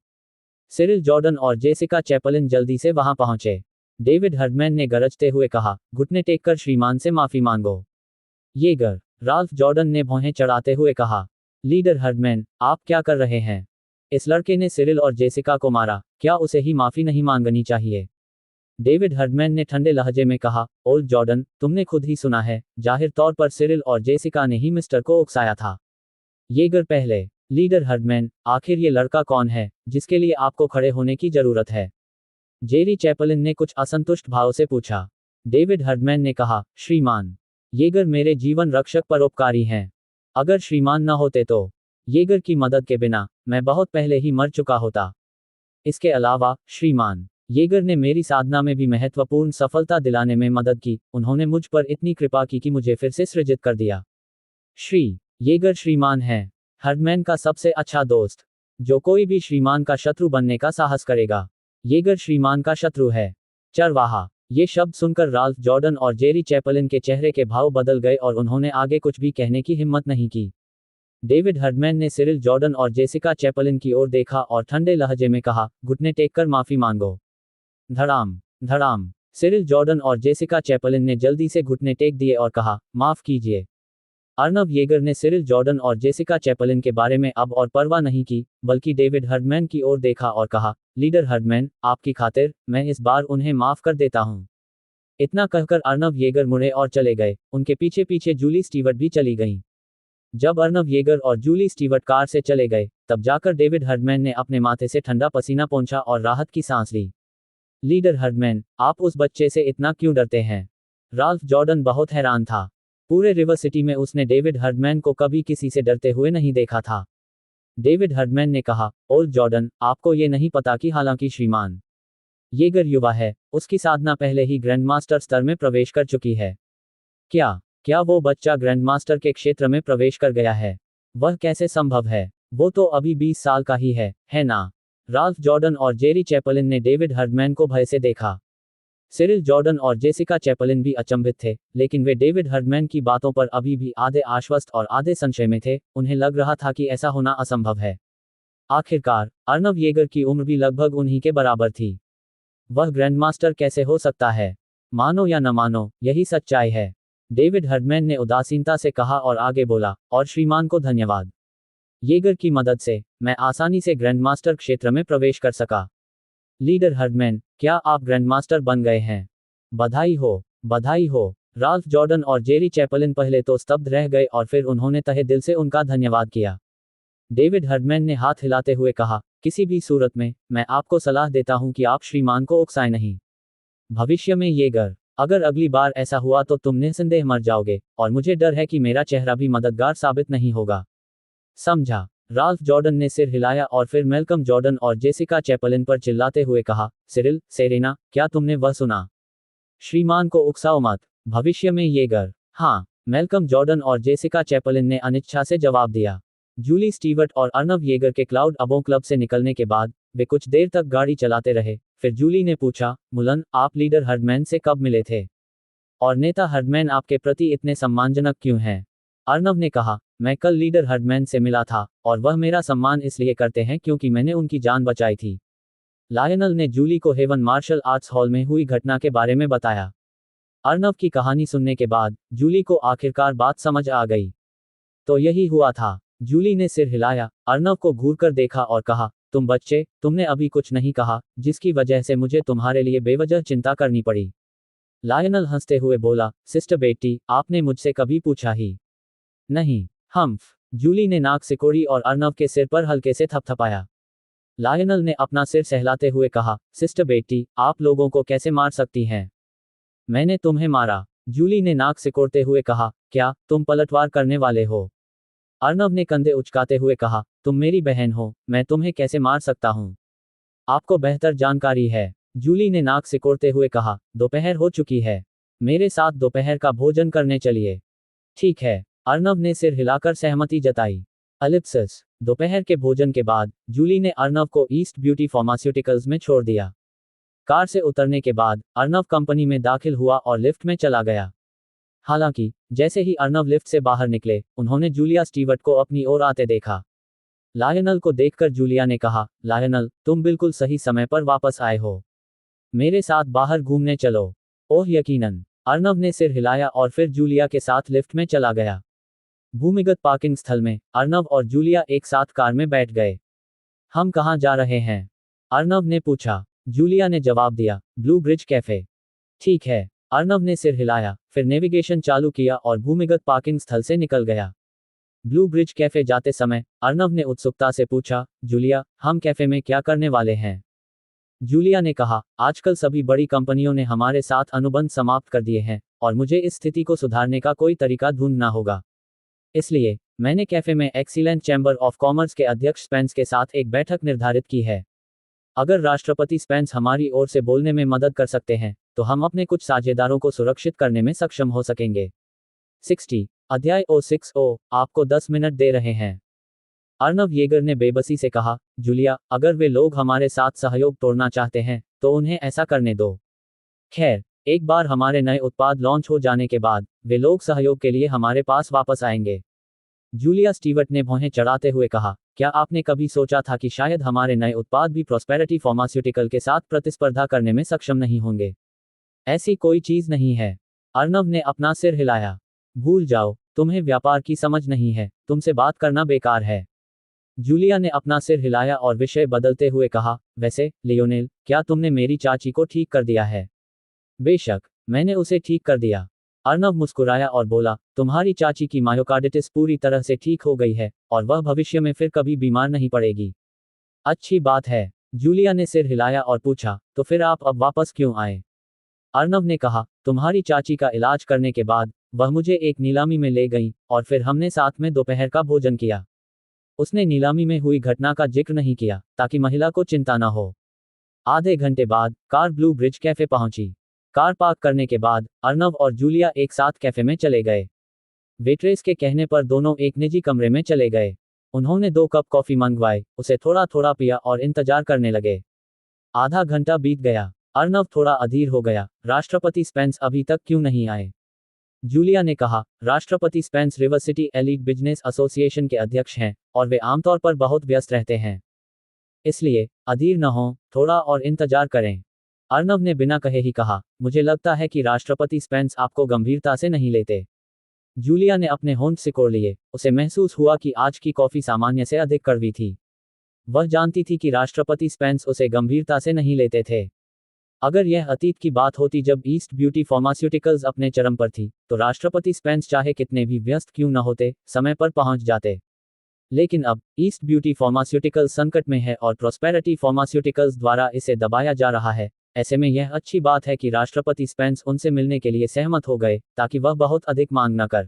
सिरिल जॉर्डन और जेसिका चैपलिन जल्दी से वहां पहुंचे। डेविड हर्डमैन ने गरजते हुए कहा, घुटने टेककर श्रीमान से माफी मांगो। येगर, राल्फ जॉर्डन ने भौहें चढ़ाते हुए कहा। लीडर हर्डमैन, आप क्या कर रहे हैं? इस लड़के ने सिरिल और जेसिका को मारा, क्या उसे ही माफी नहीं मांगनी चाहिए? डेविड हर्डमैन ने ठंडे लहजे में कहा, ओल्ड जॉर्डन, तुमने खुद ही सुना है, जाहिर तौर पर सिरिल और जेसिका ने ही मिस्टर को उकसाया था। येगर पहले। लीडर हर्डमैन, आखिर ये लड़का कौन है, जिसके लिए आपको खड़े होने की जरूरत है? जेरी चैपलिन ने कुछ असंतुष्ट भाव से पूछा। डेविड हर्डमैन ने कहा, श्रीमान येगर मेरे जीवन रक्षक परोपकारी हैं। अगर श्रीमान न होते तो येगर की मदद के बिना मैं बहुत पहले ही मर चुका होता। इसके अलावा श्रीमान येगर ने मेरी साधना में भी महत्वपूर्ण सफलता दिलाने में मदद की, उन्होंने मुझ पर इतनी कृपा की कि मुझे फिर से सृजित कर दिया। श्री येगर श्रीमान है हर्डमैन का सबसे अच्छा दोस्त। जो कोई भी श्रीमान का शत्रु बनने का साहस करेगा, येगर श्रीमान का शत्रु है। चरवाहा। ये शब्द सुनकर राल्फ जॉर्डन और जेरी चैपलिन के चेहरे के भाव बदल गए और उन्होंने आगे कुछ भी कहने की हिम्मत नहीं की। डेविड हर्डमैन ने सिरिल जॉर्डन और जेसिका चैपलिन की ओर देखा और ठंडे लहजे में कहा, घुटने टेककर माफी मांगो। धड़ाम धड़ाम। सिरिल जॉर्डन और जेसिका चैपलिन ने जल्दी से घुटने टेक दिए और कहा, माफ कीजिए। अर्नव येगर ने सिरिल जॉर्डन और जेसिका चैपलिन के बारे में अब और परवाह नहीं की, बल्कि डेविड हर्डमैन की ओर देखा और कहा, लीडर हर्डमैन, आपकी खातिर मैं इस बार उन्हें माफ कर देता हूं। इतना कहकर अर्नव येगर मुड़े और चले गए, उनके पीछे पीछे जूली स्टीवर्ट भी चली गईं। जब अर्नव येगर और जूली स्टीवर्ट कार से चले गए, तब जाकर डेविड हर्डमैन ने अपने माथे से ठंडा पसीना पोंछा और राहत की सांस ली। लीडर हर्डमैन, आप उस बच्चे से इतना क्यों डरते हैं? राल्फ जॉर्डन बहुत हैरान था। पूरे रिवर सिटी में उसने डेविड हर्डमैन को कभी किसी से डरते हुए नहीं देखा था। डेविड हर्डमैन ने कहा, ओल्ड जॉर्डन, आपको ये नहीं पता कि हालांकि श्रीमान येगर युवा है, उसकी साधना पहले ही ग्रैंडमास्टर स्तर में प्रवेश कर चुकी है। क्या वो बच्चा ग्रैंडमास्टर के क्षेत्र में प्रवेश कर गया है? वह कैसे संभव है? वो तो अभी 20 साल का ही है ना? राल्फ जॉर्डन और जेरी चैपलिन ने डेविड हर्डमैन को भय से देखा। सिरिल जॉर्डन और जेसिका चैपलिन भी अचंभित थे, लेकिन वे डेविड हर्डमैन की बातों पर अभी भी आधे आश्वस्त और आधे संशय में थे, उन्हें लग रहा था कि ऐसा होना असंभव है। आखिरकार, अर्नव येगर की उम्र भी लगभग उन्हीं के बराबर थी। वह ग्रैंडमास्टर कैसे हो सकता है? मानो या न मानो, यही सच्चाई है। डेविड हर्डमैन ने उदासीनता से कहा और आगे बोला, और श्रीमान को धन्यवाद। येगर की मदद से मैं आसानी से ग्रैंडमास्टर क्षेत्र में प्रवेश कर सका। लीडर हर्डमैन, क्या आप ग्रैंडमास्टर बन गए हैं? बधाई हो, बधाई हो। राल्फ जॉर्डन और जेरी चैपलिन पहले तो स्तब्ध रह गए और फिर उन्होंने तहे दिल से उनका धन्यवाद किया। डेविड हर्डमैन ने हाथ हिलाते हुए कहा, किसी भी सूरत में, मैं आपको सलाह देता हूं कि आप श्रीमान को उकसाएं नहीं। भविष्य में येगर, अगर अगली बार ऐसा हुआ तो तुम निस्संदेह मर जाओगे, और मुझे डर है कि मेरा चेहरा भी मददगार साबित नहीं होगा। समझा। राल्फ जॉर्डन ने सिर हिलाया और फिर मैल्कम जॉर्डन और जेसिका चैपलिन पर चिल्लाते हुए कहा, सिरिल, सेरेना, क्या तुमने वह सुना? श्रीमान को उकसाओ मत। भविष्य में येगर। हाँ, मैल्कम जॉर्डन और जेसिका चैपलिन ने अनिच्छा से जवाब दिया। जूली स्टीवर्ट और अर्नव येगर के क्लाउड अबो क्लब से निकलने के बाद वे कुछ देर तक गाड़ी चलाते रहे। फिर जूली ने पूछा, मुलन, आप लीडर हर्डमैन से कब मिले थे? और नेता हर्डमैन आपके प्रति इतने सम्मानजनक क्यों हैं? अर्नव ने कहा, मैं कल लीडर हर्डमैन से मिला था, और वह मेरा सम्मान इसलिए करते हैं क्योंकि मैंने उनकी जान बचाई थी। लायनल ने जूली को हेवन मार्शल आर्ट्स हॉल में हुई घटना के बारे में बताया। अर्नव की कहानी सुनने के बाद जूली को आखिरकार बात समझ आ गई। तो यही हुआ था। जूली ने सिर हिलाया, अर्नव को घूरकर देखा और कहा, तुम बच्चे, तुमने अभी कुछ नहीं कहा, जिसकी वजह से मुझे तुम्हारे लिए बेवजह चिंता करनी पड़ी। लायनल हंसते हुए बोला, सिस्टर बेटी, आपने मुझसे कभी पूछा ही नहीं। हम्फ। जूली ने नाक सिकोड़ी और अर्नव के सिर पर हल्के से थपथपाया। लायनल ने अपना सिर सहलाते हुए कहा, सिस्टर बेटी, आप लोगों को कैसे मार सकती हैं? मैंने तुम्हें मारा। जूली ने नाक सिकोड़ते हुए कहा, क्या तुम पलटवार करने वाले हो? अर्नव ने कंधे उचकाते हुए कहा, तुम मेरी बहन हो, मैं तुम्हें कैसे मार सकता हूं? आपको बेहतर जानकारी है। जूली ने नाक सिकोड़ते हुए कहा, दोपहर हो चुकी है। मेरे साथ दोपहर का भोजन करने चलिए। ठीक है। अर्नव ने सिर हिलाकर सहमति जताई। एलिप्सिस। दोपहर के भोजन के बाद जूली ने अर्नव को ईस्ट ब्यूटी फार्मास्यूटिकल्स में छोड़ दिया। कार से उतरने के बाद अर्नव कंपनी में दाखिल हुआ और लिफ्ट में चला गया। हालांकि जैसे ही अर्नव लिफ्ट से बाहर निकले, उन्होंने जूलिया स्टीवर्ट को अपनी ओर आते देखा। लायनल को देखकर जूलिया ने कहा, लायनल, तुम बिल्कुल सही समय पर वापस आए हो। मेरे साथ बाहर घूमने चलो। ओह यकीनन। अर्नव ने सिर हिलाया और फिर जूलिया के साथ लिफ्ट में चला गया। भूमिगत पार्किंग स्थल में अर्नव और जूलिया एक साथ कार में बैठ गए। हम कहाँ जा रहे हैं? अर्नव ने पूछा। जूलिया ने जवाब दिया, ब्लू ब्रिज कैफे। ठीक है। अर्नव ने सिर हिलाया, फिर नेविगेशन चालू किया और भूमिगत पार्किंग स्थल से निकल गया। ब्लू ब्रिज कैफे जाते समय अर्नव ने उत्सुकता से पूछा, जूलिया, हम कैफे में क्या करने वाले हैं? जूलिया ने कहा, आजकल सभी बड़ी कंपनियों ने हमारे साथ अनुबंध समाप्त कर दिए हैं, और मुझे इस स्थिति को सुधारने का कोई तरीका ढूंढना होगा। इसलिए मैंने कैफे में एक्सीलेंट चैम्बर ऑफ कॉमर्स के अध्यक्ष स्पेंस के साथ एक बैठक निर्धारित की है। अगर राष्ट्रपति स्पेंस हमारी ओर से बोलने में मदद कर सकते हैं, तो हम अपने कुछ साझेदारों को सुरक्षित करने में सक्षम हो सकेंगे। 60 अध्याय O60 आपको 10 मिनट दे रहे हैं। अर्नव येगर ने बेबसी से कहा, जूलिया, अगर वे लोग हमारे साथ सहयोग तोड़ना चाहते हैं, तो उन्हें ऐसा करने दो। खैर, एक बार हमारे नए उत्पाद लॉन्च हो जाने के बाद वे लोग सहयोग के लिए हमारे पास वापस आएंगे। जूलिया स्टीवर्ट ने भौहें चढ़ाते हुए कहा, क्या आपने कभी सोचा था कि शायद हमारे नए उत्पाद भी प्रॉस्पेरिटी फार्मास्यूटिकल के साथ प्रतिस्पर्धा करने में सक्षम नहीं होंगे? ऐसी कोई चीज नहीं है। अर्नव ने अपना सिर हिलाया। भूल जाओ, तुम्हें व्यापार की समझ नहीं है, तुमसे बात करना बेकार है। जूलिया ने अपना सिर हिलाया और विषय बदलते हुए कहा, वैसे, लियोनेल, क्या तुमने मेरी चाची को ठीक कर दिया है? बेशक, मैंने उसे ठीक कर दिया। अर्नव मुस्कुराया और बोला, तुम्हारी चाची की मायोकार्डिटिस पूरी तरह से ठीक हो गई है, और वह भविष्य में फिर कभी बीमार नहीं पड़ेगी। अच्छी बात है। जूलिया ने सिर हिलाया और पूछा, तो फिर आप अब वापस क्यों आए? अर्नव ने कहा, तुम्हारी चाची का इलाज करने के बाद वह मुझे एक नीलामी में ले गई, और फिर हमने साथ में दोपहर का भोजन किया। उसने नीलामी में हुई घटना का जिक्र नहीं किया, ताकि महिला को चिंता न हो। आधे घंटे बाद कार ब्लू ब्रिज कैफे पहुंची। कार पार्क करने के बाद अर्नव और जूलिया एक साथ कैफे में चले गए। वेट्रेस के कहने पर दोनों एक निजी कमरे में चले गए। उन्होंने 2 कप कॉफी मंगवाए, उसे थोड़ा थोड़ा पिया और इंतजार करने लगे। आधा घंटा बीत गया। अर्नव थोड़ा अधीर हो गया, राष्ट्रपति स्पेंस अभी तक क्यों नहीं आए? जूलिया ने कहा, राष्ट्रपति Spence river city elite business association के अध्यक्ष हैं, और वे आमतौर पर बहुत व्यस्त रहते हैं। इसलिए अधीर न हो, थोड़ा और इंतजार करें। अर्नव ने बिना कहे ही कहा, मुझे लगता है कि राष्ट्रपति स्पेंस आपको गंभीरता से नहीं लेते। जूलिया ने अपने होंठ सिकोड़ लिए, उसे महसूस हुआ कि आज की कॉफी सामान्य से अधिक कड़वी थी। वह जानती थी कि राष्ट्रपति स्पेंस उसे गंभीरता से नहीं लेते थे। अगर यह अतीत की बात होती जब ईस्ट ब्यूटी फार्मास्यूटिकल्स अपने चरम पर थी, तो राष्ट्रपति स्पेंस चाहे कितने भी व्यस्त क्यों न होते, समय पर पहुंच जाते। लेकिन अब ईस्ट ब्यूटी फार्मास्यूटिकल्स संकट में है और प्रॉस्पेरिटी फार्मास्यूटिकल्स द्वारा इसे दबाया जा रहा है। ऐसे में यह अच्छी बात है कि राष्ट्रपति स्पेंस उनसे मिलने के लिए सहमत हो गए, ताकि वह बहुत अधिक मांग न कर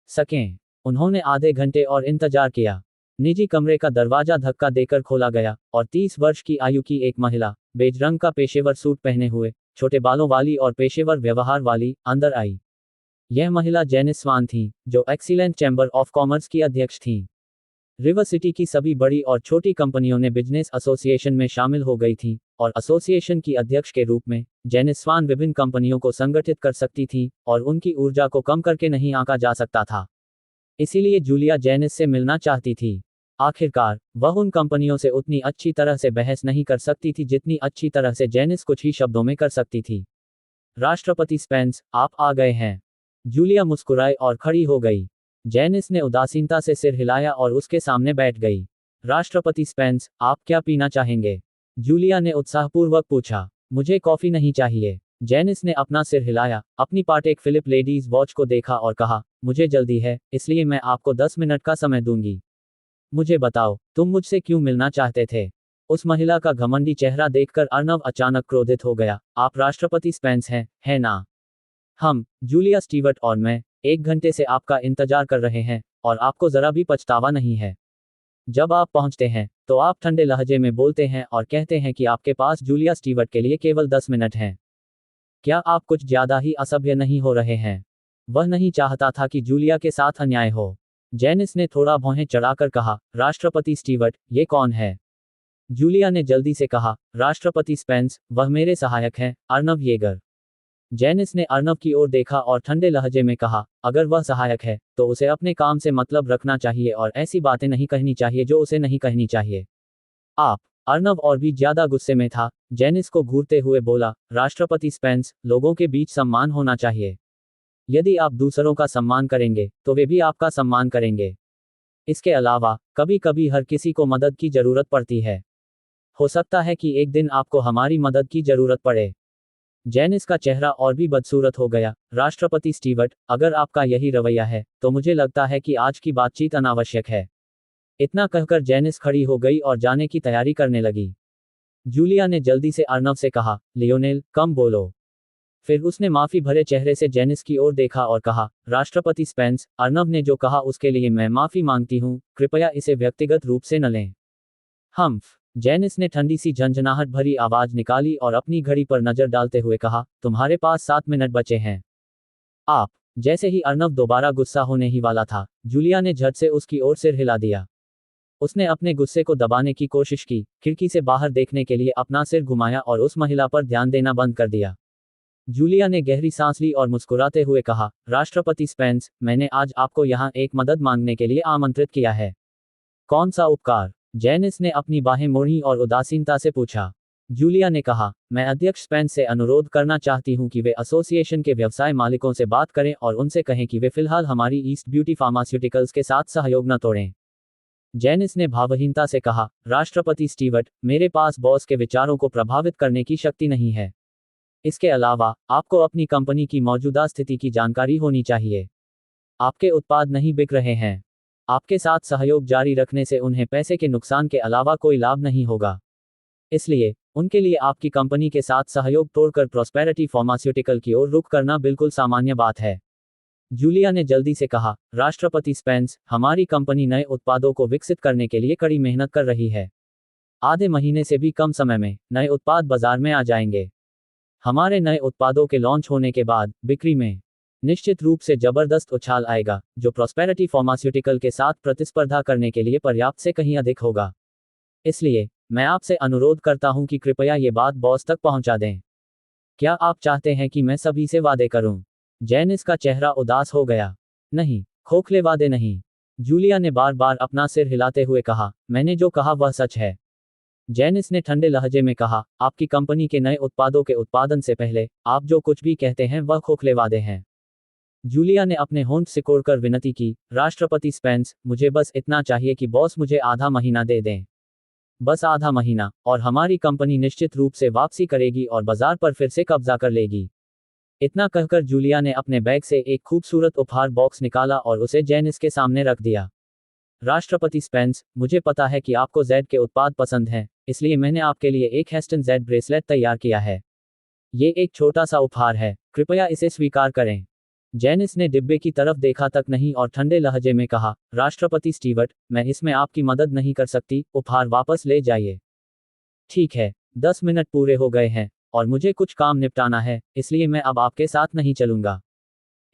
सकें। उन्होंने आधे घंटे और इंतजार किया। निजी कमरे का दरवाजा धक्का देकर खोला गया और 30 वर्ष की आयु की एक महिला, बेज रंग का पेशेवर सूट पहने हुए, छोटे बालों वाली और पेशेवर व्यवहार वाली, अंदर आई। यह महिला जेनिस स्वान थी, जो एक्सीलेंट चैम्बर ऑफ कॉमर्स की अध्यक्ष थीं। रिवर सिटी की सभी बड़ी और छोटी कंपनियों ने बिजनेस एसोसिएशन में शामिल हो गई थीं, और एसोसिएशन की अध्यक्ष के रूप में जेनिस स्वान विभिन्न कंपनियों को संगठित कर सकती थी और उनकी ऊर्जा को कम करके नहीं आंका जा सकता था। इसीलिए जूलिया जेनिस से मिलना चाहती थी। आखिरकार वह उन कंपनियों से उतनी अच्छी तरह से बहस नहीं कर सकती थी जितनी अच्छी तरह से जेनिस कुछ ही शब्दों में कर सकती थी। राष्ट्रपति स्पेंस, आप आ गए हैं। जूलिया मुस्कुराई और खड़ी हो गई। जेनिस ने उदासीनता से सिर हिलाया और उसके सामने बैठ गई। राष्ट्रपति स्पेंस, आप क्या पीना चाहेंगे? जूलिया ने उत्साहपूर्वक पूछा। मुझे कॉफी नहीं चाहिए। जेनिस ने अपना सिर हिलाया, अपनी पाटेक फिलिप लेडीज वॉच को देखा और कहा, मुझे जल्दी है, इसलिए मैं आपको 10 मिनट का समय दूंगी। मुझे बताओ, तुम मुझसे क्यों मिलना चाहते थे? उस महिला का घमंडी चेहरा देखकर अर्नव अचानक क्रोधित हो गया। आप राष्ट्रपति स्पेंस हैं, है ना? हम, जूलिया स्टीवर्ट और मैं, 1 घंटे से आपका इंतजार कर रहे हैं, और आपको जरा भी पछतावा नहीं है। जब आप पहुंचते हैं, तो आप ठंडे लहजे में बोलते हैं और कहते हैं कि आपके पास जूलिया स्टीवर्ट के लिए केवल 10 मिनट हैं। क्या आप कुछ ज्यादा ही असभ्य नहीं हो रहे हैं? वह नहीं चाहता था कि जूलिया के साथ अन्याय हो। जेनिस ने थोड़ा भौहें चढ़ाकर कहा, राष्ट्रपति स्टीवर्ट, ये कौन है? जूलिया ने जल्दी से कहा, राष्ट्रपति स्पेंस, वह मेरे सहायक हैं, अर्नव येगर। जेनिस ने अर्नव की ओर देखा और ठंडे लहजे में कहा, अगर वह सहायक है, तो उसे अपने काम से मतलब रखना चाहिए और ऐसी बातें नहीं कहनी चाहिए जो उसे नहीं कहनी चाहिए। आप। अर्नव और भी ज्यादा गुस्से में था। जेनिस को घूरते हुए बोला, राष्ट्रपति स्पेंस, लोगों के बीच सम्मान होना चाहिए। यदि आप दूसरों का सम्मान करेंगे, तो वे भी आपका सम्मान करेंगे। इसके अलावा, कभी कभी हर किसी को मदद की जरूरत पड़ती है। हो सकता है कि एक दिन आपको हमारी मदद की जरूरत पड़े। जेनिस का चेहरा और भी बदसूरत हो गया। राष्ट्रपति स्टीवर्ट, अगर आपका यही रवैया है, तो मुझे लगता है कि आज की बातचीत अनावश्यक है। इतना कहकर जेनिस खड़ी हो गई और जाने की तैयारी करने लगी। जूलिया ने जल्दी से अर्नव से कहा, लियोनेल, कम बोलो। फिर उसने माफी भरे चेहरे से जेनिस की ओर देखा और कहा, राष्ट्रपति स्पेंस, अर्नव ने जो कहा उसके लिए मैं माफी मांगती हूँ, कृपया इसे व्यक्तिगत रूप से न लें। हम्फ। जेनिस ने ठंडी सी झंझनाहट भरी आवाज निकाली और अपनी घड़ी पर नजर डालते हुए कहा, तुम्हारे पास 7 मिनट बचे हैं। आप। जैसे ही अर्नव दोबारा गुस्सा होने ही वाला था, जूलिया ने झट से उसकी ओर सिर हिला दिया। उसने अपने गुस्से को दबाने की कोशिश की, खिड़की से बाहर देखने के लिए अपना सिर घुमाया और उस महिला पर ध्यान देना बंद कर दिया। जूलिया ने गहरी सांस ली और मुस्कुराते हुए कहा, राष्ट्रपति स्पेंस, मैंने आज आपको यहाँ एक मदद मांगने के लिए आमंत्रित किया है। कौन सा उपकार? जेनिस ने अपनी बाहें मोड़ी और उदासीनता से पूछा। जूलिया ने कहा, मैं अध्यक्ष स्पेंस से अनुरोध करना चाहती हूँ कि वे एसोसिएशन के व्यवसाय मालिकों से बात करें और उनसे कहें कि वे फिलहाल हमारी ईस्ट ब्यूटी फार्मास्यूटिकल्स के साथ सहयोग न तोड़ें। जेनिस ने भावहीनता से कहा, राष्ट्रपति स्टीवर्ट, मेरे पास बॉस के विचारों को प्रभावित करने की शक्ति नहीं है। इसके अलावा, आपको अपनी कंपनी की मौजूदा स्थिति की जानकारी होनी चाहिए। आपके उत्पाद नहीं बिक रहे हैं। आपके साथ सहयोग जारी रखने से उन्हें पैसे के नुकसान के अलावा कोई लाभ नहीं होगा। इसलिए, उनके लिए आपकी कंपनी के साथ सहयोग तोड़कर प्रॉस्पेरिटी फार्मास्यूटिकल की ओर रुख करना बिल्कुल सामान्य बात है। जूलिया ने जल्दी से कहा, राष्ट्रपति स्पेंस, हमारी कंपनी नए उत्पादों को विकसित करने के लिए कड़ी मेहनत कर रही है। आधे महीने से भी कम समय में नए उत्पाद बाजार में आ जाएंगे। हमारे नए उत्पादों के लॉन्च होने के बाद बिक्री में निश्चित रूप से जबरदस्त उछाल आएगा, जो प्रॉस्पेरिटी फार्मास्यूटिकल के साथ प्रतिस्पर्धा करने के लिए पर्याप्त से कहीं अधिक होगा। इसलिए, मैं आपसे अनुरोध करता हूं कि कृपया ये बात बॉस तक पहुंचा दें। क्या आप चाहते हैं कि मैं सभी से वादे करूं? जेनिस का चेहरा उदास हो गया। नहीं, खोखले वादे नहीं। जूलिया ने बार बार अपना सिर हिलाते हुए कहा, मैंने जो कहा वह सच है। जेनिस ने ठंडे लहजे में कहा, आपकी कंपनी के नए उत्पादों के उत्पादन से पहले आप जो कुछ भी कहते हैं वह खोखले वादे हैं। जूलिया ने अपने होंठ सिकोड़कर विनती की, राष्ट्रपति स्पेंस, मुझे बस इतना चाहिए कि बॉस मुझे आधा महीना दे दें। बस आधा महीना और हमारी कंपनी निश्चित रूप से वापसी करेगी और बाजार पर फिर से कब्जा कर लेगी। इतना कहकर जूलिया ने अपने बैग से एक खूबसूरत उपहार बॉक्स निकाला और उसे जेनिस के सामने रख दिया। राष्ट्रपति स्पेंस, मुझे पता है कि आपको जेड के उत्पाद पसंद हैं, इसलिए मैंने आपके लिए एक हेस्टन जेड ब्रेसलेट तैयार किया है। ये एक छोटा सा उपहार है, कृपया इसे स्वीकार करें। जेनिस ने डिब्बे की तरफ देखा तक नहीं और ठंडे लहजे में कहा, राष्ट्रपति स्टीवर्ट, मैं इसमें आपकी मदद नहीं कर सकती, उपहार वापस ले जाइए। ठीक है, 10 मिनट पूरे हो गए हैं और मुझे कुछ काम निपटाना है, इसलिए मैं अब आपके साथ नहीं चलूंगा।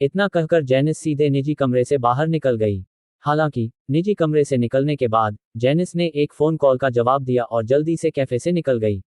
इतना कहकर जेनिस सीधे निजी कमरे से बाहर निकल गई। हालांकि निजी कमरे से निकलने के बाद जेनिस ने एक फोन कॉल का जवाब दिया और जल्दी से कैफे से निकल गई।